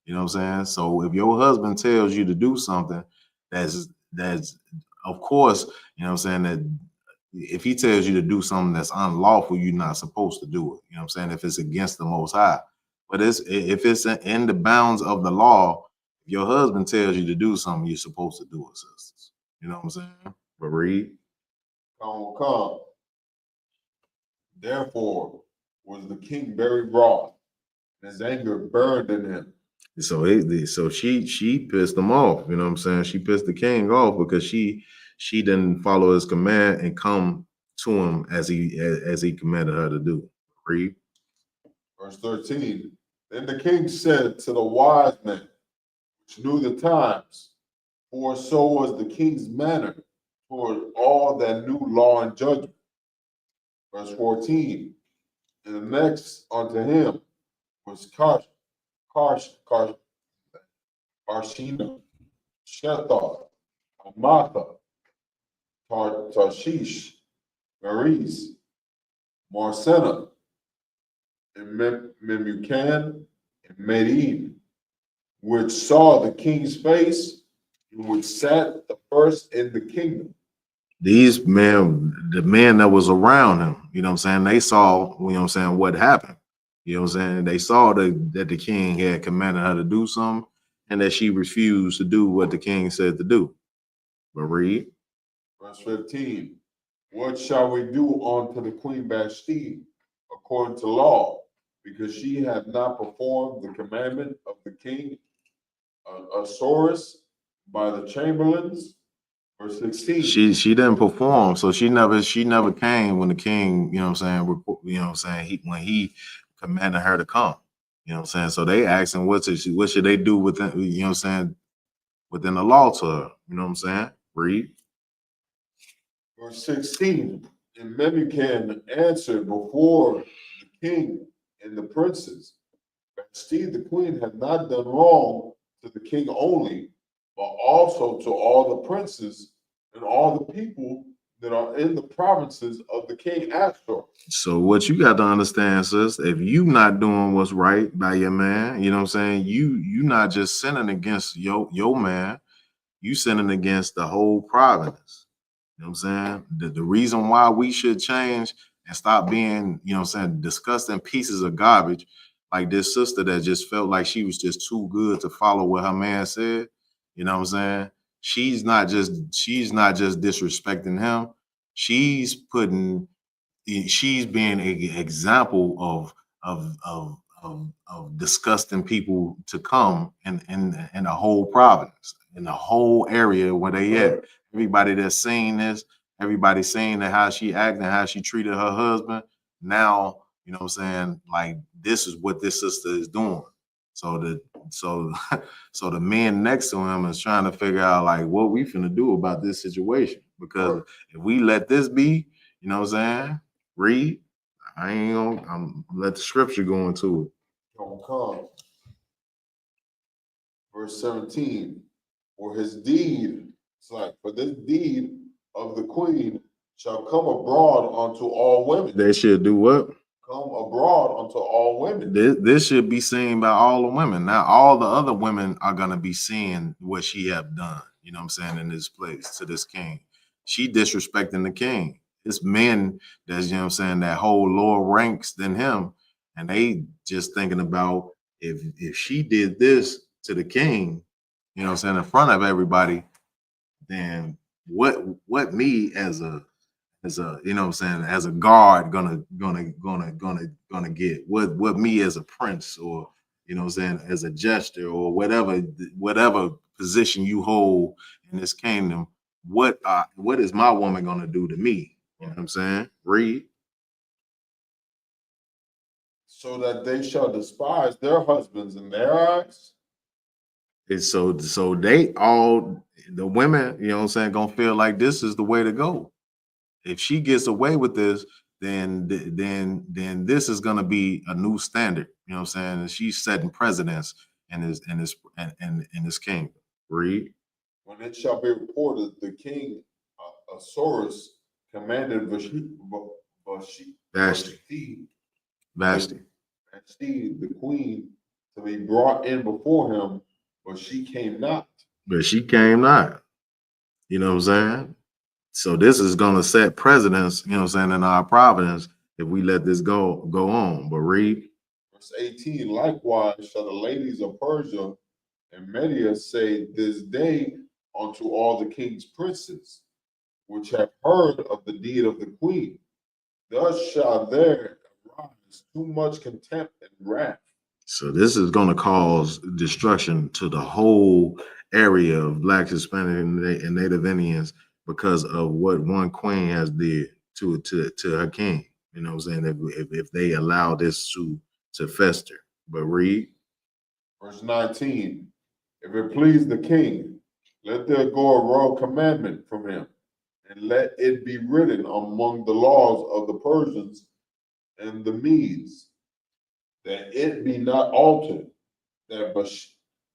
You know what I'm saying? So if your husband tells you to do something, that's of course, you know what I'm saying, that if he tells you to do something that's unlawful, you're not supposed to do it. You know what I'm saying? If it's against the Most High. But if it's in the bounds of the law, if your husband tells you to do something, you're supposed to do it, sisters. You know what I'm saying? But read. Come. Therefore was the king very wroth, and his anger burned in him. So she pissed him off. You know what I'm saying? She pissed the king off because she didn't follow his command and come to him as he commanded her to do. Read. Verse 13. Then the king said to the wise men, which knew the times, for so was the king's manner toward all that knew law and judgment. Verse 14. And the next unto him was Karshina, Shethar, Amatha, Tarshish, Maris, Marsena, and Memucan, and Medine, which saw the king's face, and which sat the first in the kingdom. These men, the men that was around him, you know what I'm saying, they saw, you know what I'm saying, what happened. You know what I'm saying? They saw that the king had commanded her to do something and that she refused to do what the king said to do. But read. Verse 15. What shall we do unto the queen Vashti according to law? Because she hath not performed the commandment of the king Asuras by the chamberlains. Verse 16. She didn't perform, so she never came when the king, you know what I'm saying, you know what I'm saying, when he commanded her to come. You know what I'm saying? So they asked him what should they do within, you know what I'm saying, within the law to her. You know what I'm saying? Read. Verse 16. And Memucan answered before the king and the princes, Vashti the queen had not done wrong to the king only, but also to all the princes and all the people that are in the provinces of the king Astor. So what you got to understand, sis, if you not doing what's right by your man, you know what I'm saying, you not just sinning against your man, you sinning against the whole providence. You know what I'm saying? The reason why we should change and stop being, you know what I'm saying, disgusting pieces of garbage, like this sister that just felt like she was just too good to follow what her man said. You know what I'm saying? She's not just disrespecting him. She's putting she's being an example of disgusting people to come in the whole province, in the whole area where they at. Everybody that's seen this, everybody seeing that how she acted, how she treated her husband. Now, you know what I'm saying? Like this is what this sister is doing. So so so the men next to him is trying to figure out like what we finna do about this situation. Because if we let this be, you know what I'm saying? Read. I ain't gonna let the scripture go into it. Don't come. Verse 17. For his deed, it's like, for this deed of the queen shall come abroad unto all women. They should do what? Come abroad unto all women. This should be seen by all the women. Now, all the other women are gonna be seeing what she have done. You know what I'm saying, in this place to this king. She disrespecting the king. It's men that's, you know what I'm saying, that hold lower ranks than him, and they just thinking about if she did this to the king, you know what I'm saying, in front of everybody, then what me as a you know what I'm saying, as a guard gonna get what me as a prince, or you know what I'm saying, as a jester, or whatever position you hold in this kingdom, what is my woman gonna do to me? You know what I'm saying? Read. So that they shall despise their husbands in their eyes. It's so they all, the women, you know what I'm saying, gonna feel like this is the way to go. If she gets away with this, then this is gonna be a new standard. You know what I'm saying? And she's setting precedents in this kingdom. Read. When it shall be reported, the king Ahasuerus commanded Vashti. Vashti, the queen, to be brought in before him, but she came not. But she came not. You know what I'm saying? So this is gonna set precedents, you know what I'm saying, in our providence if we let this go on. But read. Verse 18, likewise shall the ladies of Persia and Media say this day unto all the king's princes, which have heard of the deed of the queen. Thus shall there arise too much contempt and wrath. So this is going to cause destruction to the whole area of Black, Hispanic, and Native Indians because of what one queen has did to her king. You know what I'm saying? If they allow this to fester. But read. Verse 19, if it please the king, let there go a royal commandment from him, and let it be written among the laws of the Persians and the Medes, that it be not altered, that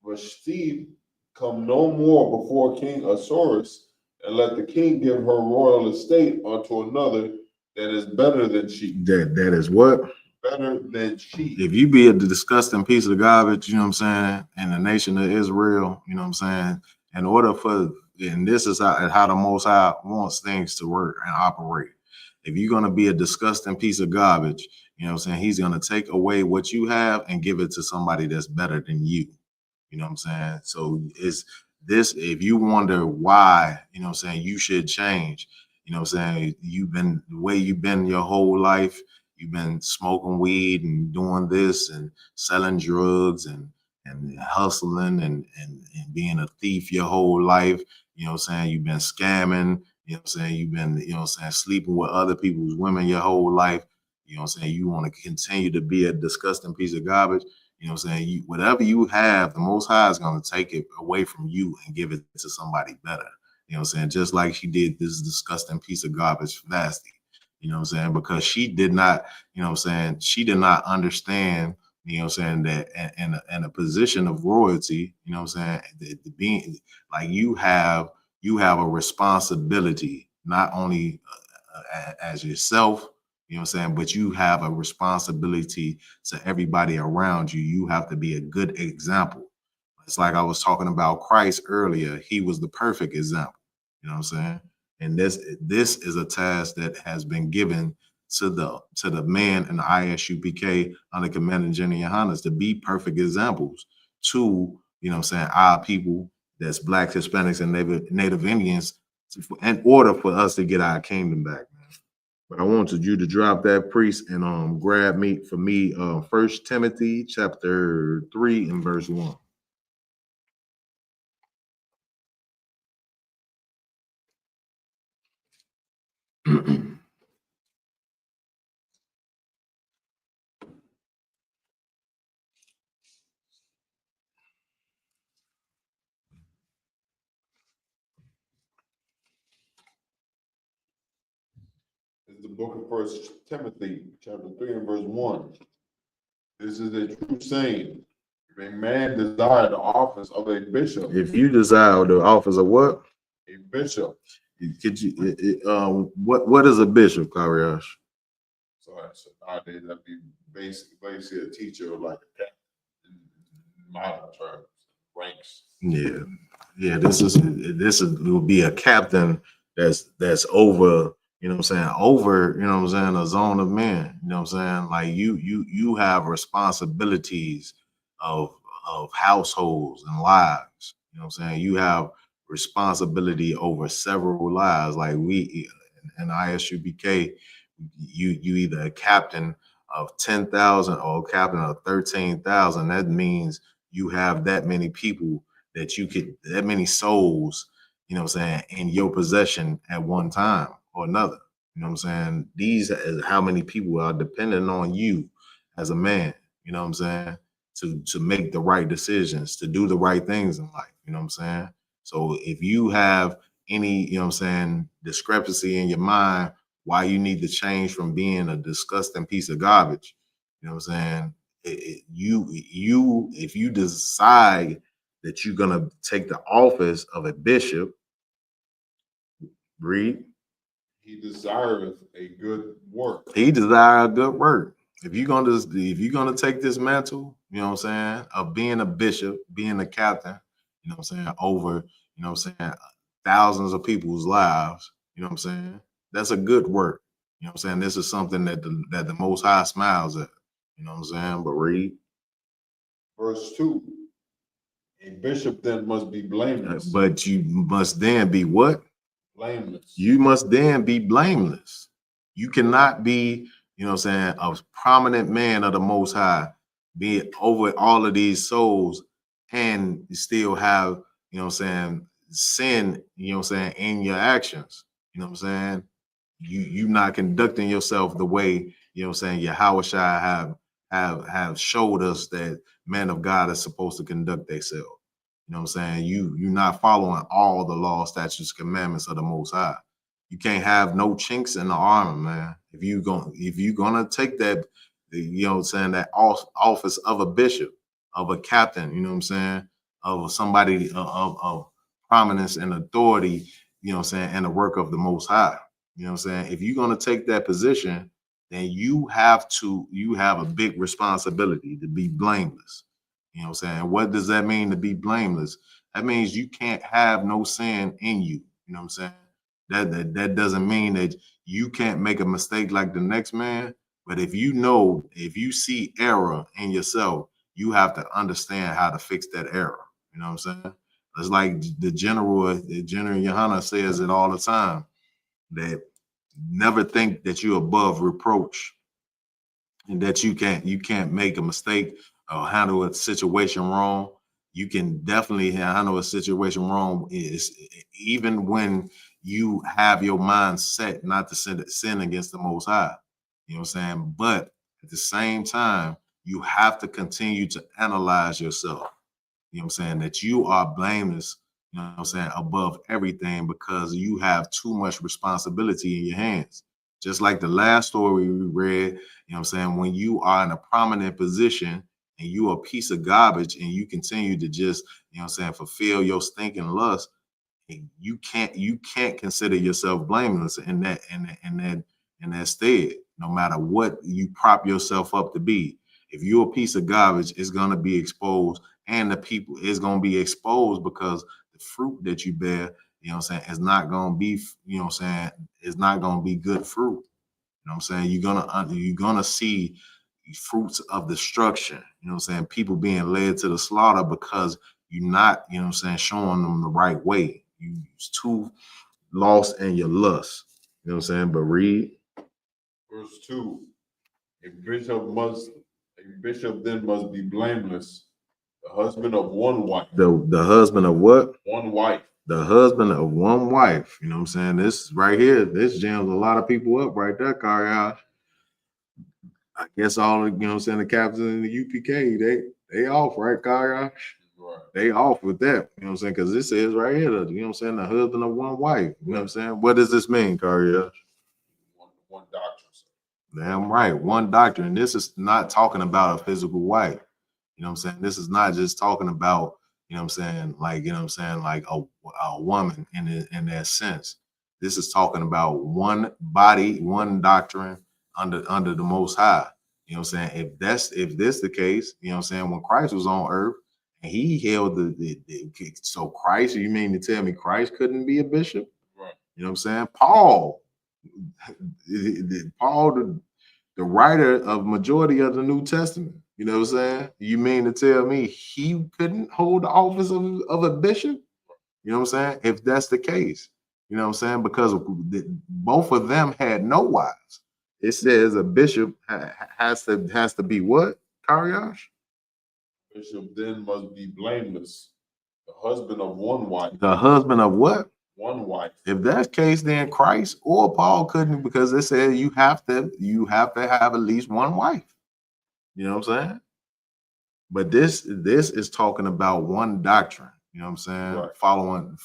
Vashti come no more before King Ahasuerus, and let the king give her royal estate unto another that is better than she. That is what? Better than she. If you be a disgusting piece of garbage, you know what I'm saying, in the nation of Israel, you know what I'm saying, in order for, and this is how the Most High wants things to work and operate. If you're going to be a disgusting piece of garbage, you know what I'm saying, he's going to take away what you have and give it to somebody that's better than you. You know what I'm saying? So it's this, if you wonder why, you know what I'm saying, you should change, you know what I'm saying, you've been the way you've been your whole life, you've been smoking weed and doing this and selling drugs and hustling and being a thief your whole life. You know what I'm saying? You've been scamming, you know what I'm saying? You've been, you know what I'm saying, sleeping with other people's women your whole life. You know what I'm saying? You want to continue to be a disgusting piece of garbage. You know what I'm saying? Whatever you have, the Most High is going to take it away from you and give it to somebody better. You know what I'm saying? Just like she did this disgusting piece of garbage for Vashti. You know what I'm saying? Because she did not, you know what I'm saying, she did not understand, you know what I'm saying, that in a position of royalty, you know what I'm saying, the being like you have a responsibility, not only as yourself, you know what I'm saying, but you have a responsibility to everybody around you. You have to be a good example. It's like I was talking about Christ earlier. He was the perfect example. You know what I'm saying? And this is a task that has been given to the man in the I.S.U.P.K under commanding Jenny YAHANNA to be perfect examples to, you know what I'm saying, our people that's Blacks, Hispanics, and Native Indians in order for us to get our kingdom back, man. But I wanted you to drop that, priest, and grab me for me 1 Timothy chapter 3 and verse 1. It's the book of First Timothy, chapter 3 and verse 1. This is a true saying. If a man desire the office of a bishop, If you desire the office of what? a bishop. Could you what is a bishop, Kariash? So nowadays that'd be basically a teacher, like a captain in modern terms, ranks. Yeah. This will be a captain that's over, you know what I'm saying, over, you know what I'm saying, a zone of men. You know what I'm saying? Like you have responsibilities of households and lives. You know what I'm saying? You have responsibility over several lives. Like we in I.S.U.P.K, you either a captain of 10,000 or a captain of 13,000. That means you have that many people that you could, that many souls, you know what I'm saying, in your possession at one time or another. You know what I'm saying? These is how many people are dependent on you as a man, you know what I'm saying, to make the right decisions, to do the right things in life, you know what I'm saying? So if you have any, you know what I'm saying, discrepancy in your mind why you need to change from being a disgusting piece of garbage, you know what I'm saying? If you decide that you're gonna take the office of a bishop, read. He desireth a good work. He desire a good work. If you're gonna take this mantle, you know what I'm saying, of being a bishop, being a captain, you know what I'm saying, over, you know what I'm saying, thousands of people's lives, you know what I'm saying? That's a good work. You know what I'm saying? This is something that the Most High smiles at. You know what I'm saying? But read. Verse 2. A bishop then must be blameless. But you must then be what? Blameless. You must then be blameless. You cannot be, you know what I'm saying, a prominent man of the Most High, be over all of these souls and still have, you know what I'm saying, sin, you know what I'm saying, in your actions. You know what I'm saying? You not conducting yourself the way, you know what I'm saying, Yahweh have showed us that men of God are supposed to conduct themselves. You know what I'm saying? You're not following all the law, statutes, commandments of the Most High. You can't have no chinks in the armor, man. If you gonna take that, you know what I'm saying, that office of a bishop, of a captain, you know what I'm saying, of somebody of prominence and authority, you know what I'm saying, and the work of the Most High. You know what I'm saying? If you're gonna take that position, then you have a big responsibility to be blameless. You know what I'm saying? What does that mean to be blameless? That means you can't have no sin in you. You know what I'm saying? That doesn't mean that you can't make a mistake like the next man. But if you see error in yourself, you have to understand how to fix that error. You know what I'm saying? It's like the general YAHANNA says it all the time, that never think that you're above reproach and that you can't make a mistake or handle a situation wrong. You can definitely handle a situation wrong is even when you have your mind set not to sin against the Most High. You know what I'm saying? But at the same time, you have to continue to analyze yourself. You know what I'm saying? That you are blameless, you know what I'm saying, above everything because you have too much responsibility in your hands. Just like the last story we read, you know what I'm saying, when you are in a prominent position and you are a piece of garbage and you continue to just, you know what I'm saying, fulfill your stinking lust, you can't consider yourself blameless in that stead, no matter what you prop yourself up to be. If you're a piece of garbage, it's gonna be exposed and the people is going to be exposed because the fruit that you bear, you know what I'm saying, is not going to be, you know what I'm saying, it's not going to be good fruit. You know what I'm saying? You're gonna see fruits of destruction. You know what I'm saying? People being led to the slaughter because you're not, you know what I'm saying, showing them the right way. You're too lost in your lust. You know what I'm saying? But read. Verse 2. A bishop then must be blameless, the husband of one wife. The husband of what? One wife. The husband of one wife. You know what I'm saying? This right here, this jams a lot of people up right there, Kari. I guess all, you know what I'm saying, the captains in the UPK, they off, right, Kari? Right. They off with that, you know what I'm saying? Because this says right here, you know what I'm saying, the husband of one wife. You know what I'm saying? What does this mean, Kari? One doctrine. Damn right, one doctrine. This is not talking about a physical wife. You know what I'm saying? This is not just talking about, you know what I'm saying, like, you know what I'm saying, like a woman in that sense. This is talking about one body, one doctrine under the Most High. You know what I'm saying? If this the case, you know what I'm saying, when Christ was on earth and he held so Christ, you mean to tell me Christ couldn't be a bishop? Right. You know what I'm saying? Paul, the writer of majority of the New Testament. You know what I'm saying? You mean to tell me he couldn't hold the office of a bishop? You know what I'm saying? If that's the case, you know what I'm saying? Because both of them had no wives. It says a bishop has to be what? Karyash? Bishop then must be blameless, the husband of one wife. The husband of what? One wife. If that's the case, then Christ or Paul couldn't, because it says you have to have at least one wife. You know what I'm saying? But this is talking about one doctrine. You know what I'm saying? Right. Following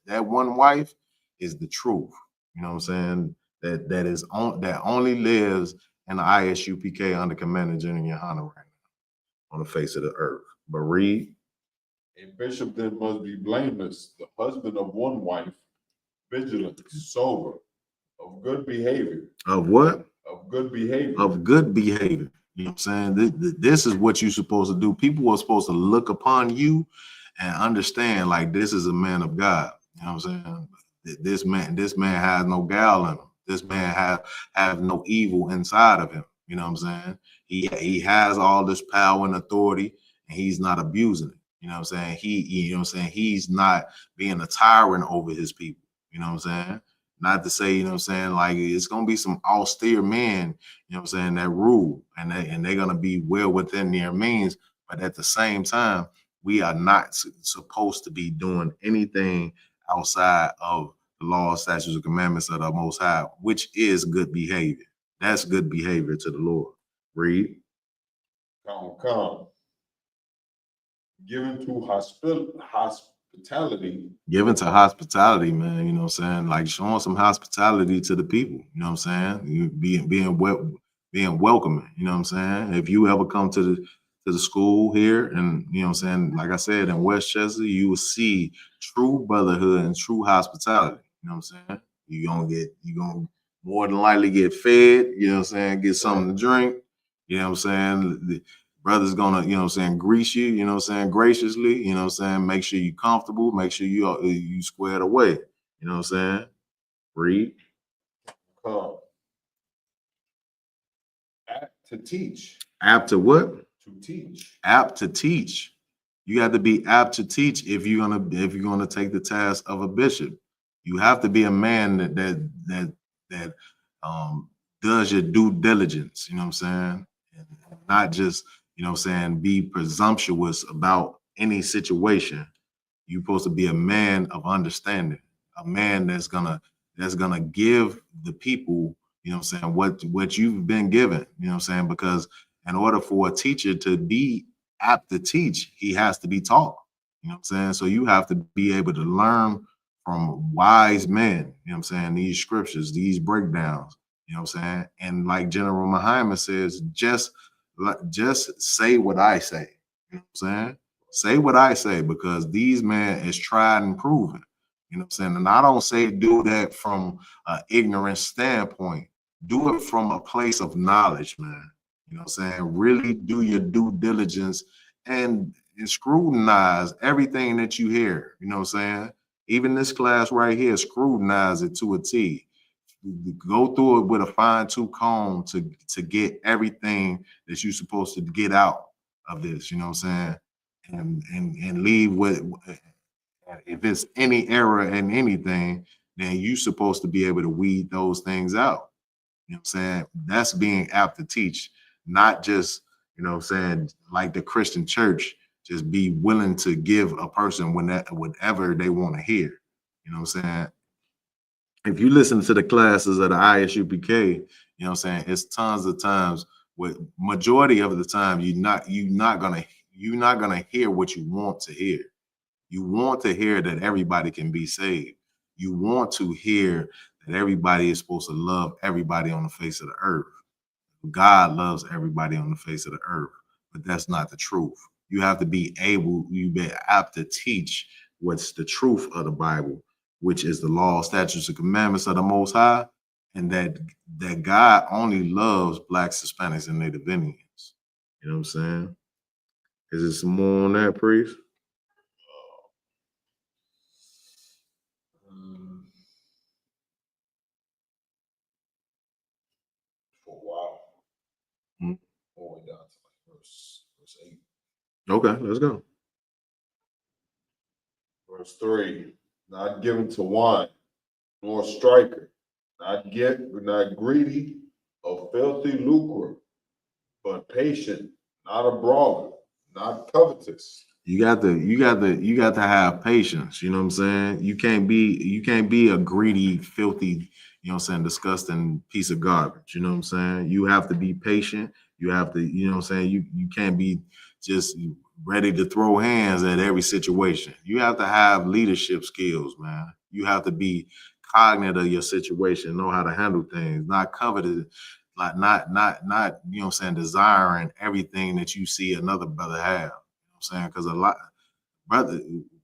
that one wife is the truth. You know what I'm saying? That only lives in the I.S.U.P.K under Commander General YAHANNA right now on the face of the earth. But read. A bishop then must be blameless, the husband of one wife, vigilant, sober, of good behavior. Of what? Of good behavior. Of good behavior. You know what I'm saying? This is what you're supposed to do. People are supposed to look upon you and understand, like, this is a man of God. You know what I'm saying? This man has no guile in him. This man have no evil inside of him. You know what I'm saying? He has all this power and authority, and he's not abusing it. You know what I'm saying? You know what I'm saying? He's not being a tyrant over his people. You know what I'm saying? Not to say, you know what I'm saying, like, it's gonna be some austere men, you know what I'm saying, that rule, and they're gonna be well within their means. But at the same time, we are not supposed to be doing anything outside of the law, statutes, and commandments of the Most High, which is good behavior. That's good behavior to the Lord. Read. Come. Given to hospitality. Given to hospitality, man. You know what I'm saying? Like, showing some hospitality to the people. You know what I'm saying? You being welcoming. You know what I'm saying? If you ever come to the school here, and you know what I'm saying, like I said, in Westchester, you will see true brotherhood and true hospitality. You know what I'm saying? You gonna more than likely get fed. You know what I'm saying? Get something to drink. You know what I'm saying? Brother's gonna, you know what I'm saying, grease you, you know what I'm saying, graciously, you know what I'm saying, make sure you're comfortable, make sure you squared away. You know what I'm saying? Read. Apt to teach. Apt to what? To teach. Apt to teach. You have to be apt to teach if you're gonna take the task of a bishop. You have to be a man that does your due diligence, you know what I'm saying? And not just, you know what I'm saying, be presumptuous about any situation. You're supposed to be a man of understanding, a man that's gonna give the people, you know what I'm saying, what you've been given, you know what I'm saying? Because in order for a teacher to be apt to teach, he has to be taught. You know what I'm saying? So you have to be able to learn from wise men, you know what I'm saying, these scriptures, these breakdowns, you know what I'm saying? And like General Muhammad says, just say what I say. You know what I'm saying? Say what I say, because these men is tried and proven. You know what I'm saying? And I don't say do that from an ignorant standpoint. Do it from a place of knowledge, man. You know what I'm saying? Really do your due diligence and scrutinize everything that you hear. You know what I'm saying? Even this class right here, scrutinize it to a T. Go through it with a fine-tooth comb to get everything that you're supposed to get out of this. You know what I'm saying? And leave with, if it's any error in anything, then you're supposed to be able to weed those things out. You know what I'm saying? That's being apt to teach, not just, you know what I'm saying, like the Christian church, just be willing to give a person whatever they want to hear. You know what I'm saying? If you listen to the classes of the I.S.U.P.K, you know what I'm saying, it's tons of times, with majority of the time, you're not gonna hear what you want to hear. You want to hear that everybody can be saved. You want to hear that everybody is supposed to love everybody on the face of the earth. God loves everybody on the face of the earth, but that's not the truth. You have to be able, you be apt to teach what's the truth of the Bible, which is the law, statutes, and commandments of the Most High, and that God only loves Blacks, Hispanics, and Native Indians. You know what I'm saying? Is there some more on that, priest? For a while. Mhm. All the way down to like verse 8. Okay, let's go. Verse 3, not given to wine, nor striker, not greedy of filthy lucre, but patient, not a brawler, not covetous. You got to have patience. You know what I'm saying? You can't be a greedy, filthy, you know what I'm saying, disgusting piece of garbage. You know what I'm saying? You have to be patient. You have to, you know what I'm saying? You can't be just ready to throw hands at every situation. You have to have leadership skills, man. You have to be cognizant of your situation, know how to handle things, not coveted, like not you know what I'm saying, desiring everything that you see another brother have. I'm saying, because a lot, brother,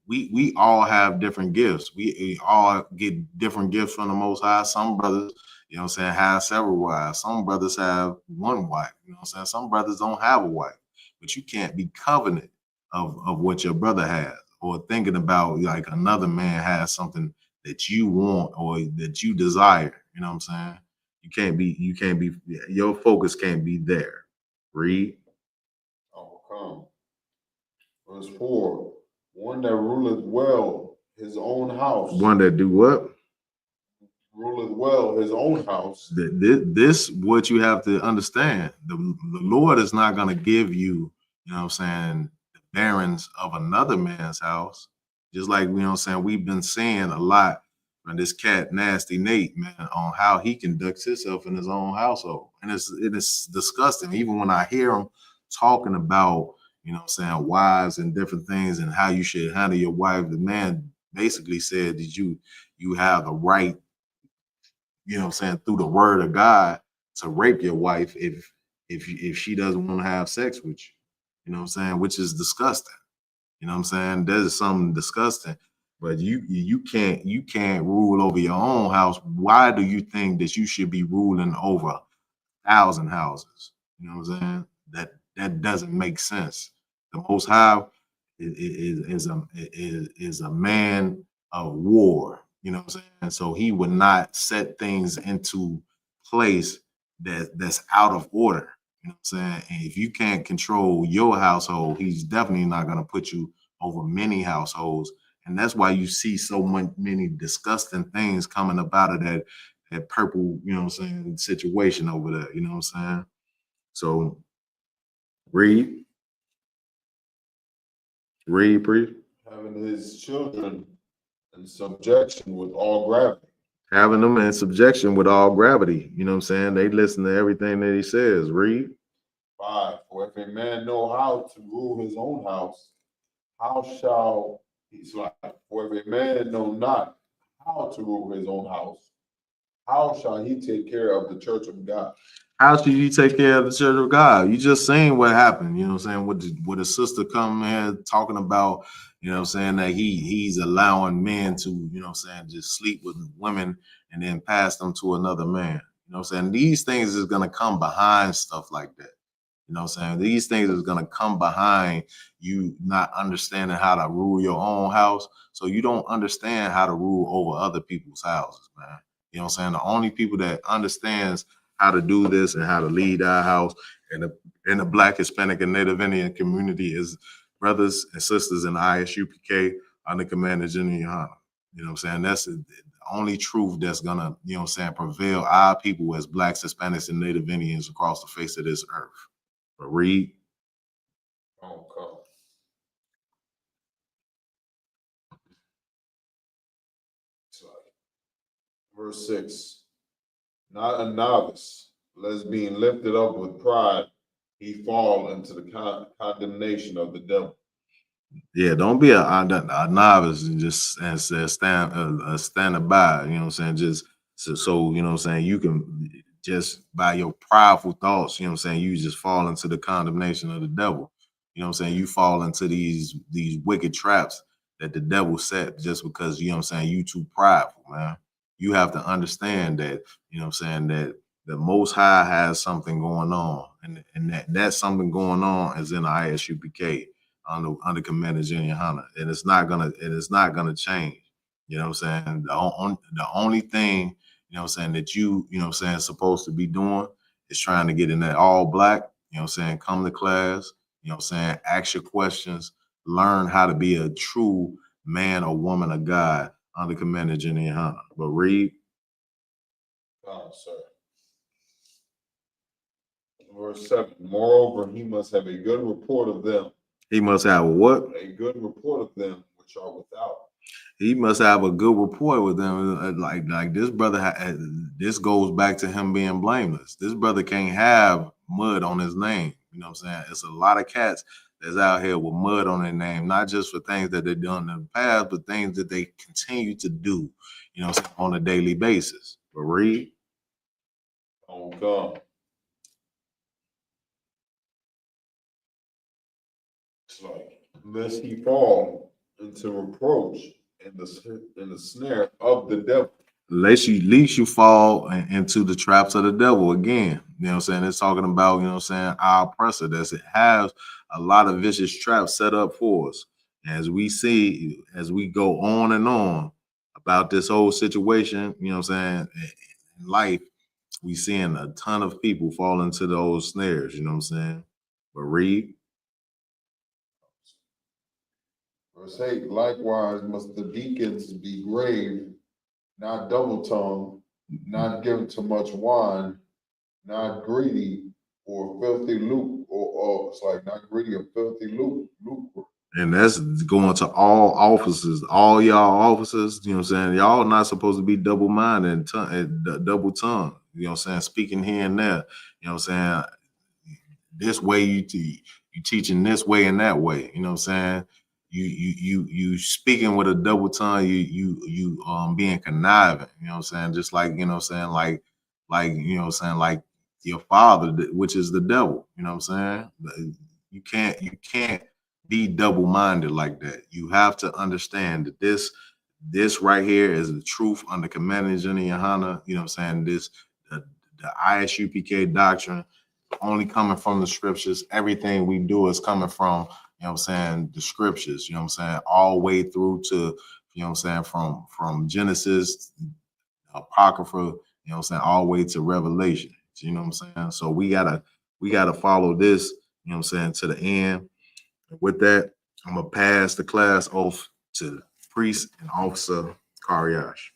we all have different gifts. We all get different gifts from the Most High. Some brothers, you know what I'm saying, have several wives. Some brothers have one wife. You know what I'm saying? Some brothers don't have a wife. But you can't be covenant of what your brother has, or thinking about like another man has something that you want or that you desire. You know what I'm saying? You can't be, your focus can't be there. Read. Overcome. Verse 4, one that ruleth well his own house. One that do what? Ruleth well his own house. This what you have to understand. The Lord is not going to give you, you know what I'm saying, the barons of another man's house. Just like, you know what I'm saying, we've been seeing a lot from this cat, Nasty Nate, man, on how he conducts himself in his own household. And it's disgusting. Even when I hear him talking about, you know what I'm saying, wives and different things and how you should handle your wife, the man basically said that you have the right, you know what I'm saying, through the word of God to rape your wife if she doesn't want to have sex with you. You know what I'm saying? Which is disgusting. You know what I'm saying? That is something disgusting. But you can't rule over your own house. Why do you think that you should be ruling over 1,000 houses? You know what I'm saying? That doesn't make sense. The Most High is a man of war. You know what I'm saying? So he would not set things into place that's out of order. You know what I'm saying? And if you can't control your household, he's definitely not going to put you over many households. And that's why you see so many disgusting things coming up out of that purple, you know what I'm saying, situation over there. You know what I'm saying? So read, priest. Having his children in subjection with all gravity. Having them in subjection with all gravity. You know what I'm saying? They listen to everything that he says. Read. 5, for if a man know how to rule his own house, how shall he slide? For if a man know not how to rule his own house, how shall he take care of the church of God? How should you take care of the church of God? You just saying what happened, you know what I'm saying? With a sister come here talking about, you know what I'm saying, that he's allowing men to, you know what I'm saying, just sleep with women and then pass them to another man. You know what I'm saying? These things is gonna come behind stuff like that. You know what I'm saying? These things is gonna come behind you not understanding how to rule your own house. So you don't understand how to rule over other people's houses, man. You know what I'm saying? The only people that understands how to do this and how to lead our house in the Black, Hispanic, and Native Indian community is brothers and sisters in the I.S.U.P.K under Commander General YAHANNA. You know what I'm saying? That's the only truth that's gonna, you know what I'm saying, prevail our people as Blacks, Hispanics, and Native Indians across the face of this earth. But read. Okay. Verse 6. Not a novice, lest being lifted up with pride, he fall into the condemnation of the devil. Yeah, don't be a novice and just and stand by. You know what I'm saying? Just so you know what I'm saying. You can just by your prideful thoughts. You know what I'm saying. You just fall into the condemnation of the devil. You know what I'm saying. You fall into these wicked traps that the devil set just because you know what I'm saying. You too prideful, man. You have to understand that you know what I'm saying that the Most High has something going on, and that something going on is in the I.S.U.P.K. under Commander General YAHANNA, and it's not gonna change. You know what I'm saying? The only thing, you know what I'm saying, that you know what I'm saying, supposed to be doing is trying to get in that all black, you know what I'm saying, come to class, you know what I'm saying, ask your questions, learn how to be a true man or woman of God under Commander General YAHANNA. But read. Sir. Verse 7. Moreover, he must have a good report of them. He must have a what? A good report of them which are without. He must have a good rapport with them. Like this brother, this goes back to him being blameless. This brother can't have mud on his name. You know what I'm saying? It's a lot of cats that's out here with mud on their name, not just for things that they've done in the past, but things that they continue to do, you know, on a daily basis. But read. Oh God. It's like, lest he fall into reproach in the snare of the devil. Least you fall into the traps of the devil again. You know what I'm saying? It's talking about, you know what I'm saying, our oppressor. That's it has a lot of vicious traps set up for us. As we see, as we go on and on about this whole situation, you know what I'm saying, in life, we seeing a ton of people fall into those snares, you know what I'm saying? But read. Verse 8, likewise must the deacons be grave, not double-tongued, not given to much wine, not greedy or filthy or it's like not greedy or filthy lucre. And that's going to all officers, all y'all officers, you know what I'm saying? Y'all not supposed to be double-minded and double tongue, you know what I'm saying? Speaking here and there, you know what I'm saying? This way you teaching this way and that way, you know what I'm saying? You speaking with a double tongue, you being conniving, you know what I'm saying? Just like, you know what I'm saying, like you know what I'm saying, like your father, which is the devil, you know what I'm saying? You can't be double-minded like that. You have to understand that this right here is the truth under Commander General YAHANNA, you know what I'm saying? The I.S.U.P.K doctrine only coming from the scriptures. Everything we do is coming from, you know what I'm saying, the scriptures, you know what I'm saying, all the way through to, you know what I'm saying, from Genesis, Apocrypha, you know what I'm saying, all the way to Revelation. You know what I'm saying? So we gotta follow this, you know what I'm saying, to the end. With that, I'm gonna pass the class off to Priest and Officer Karyash.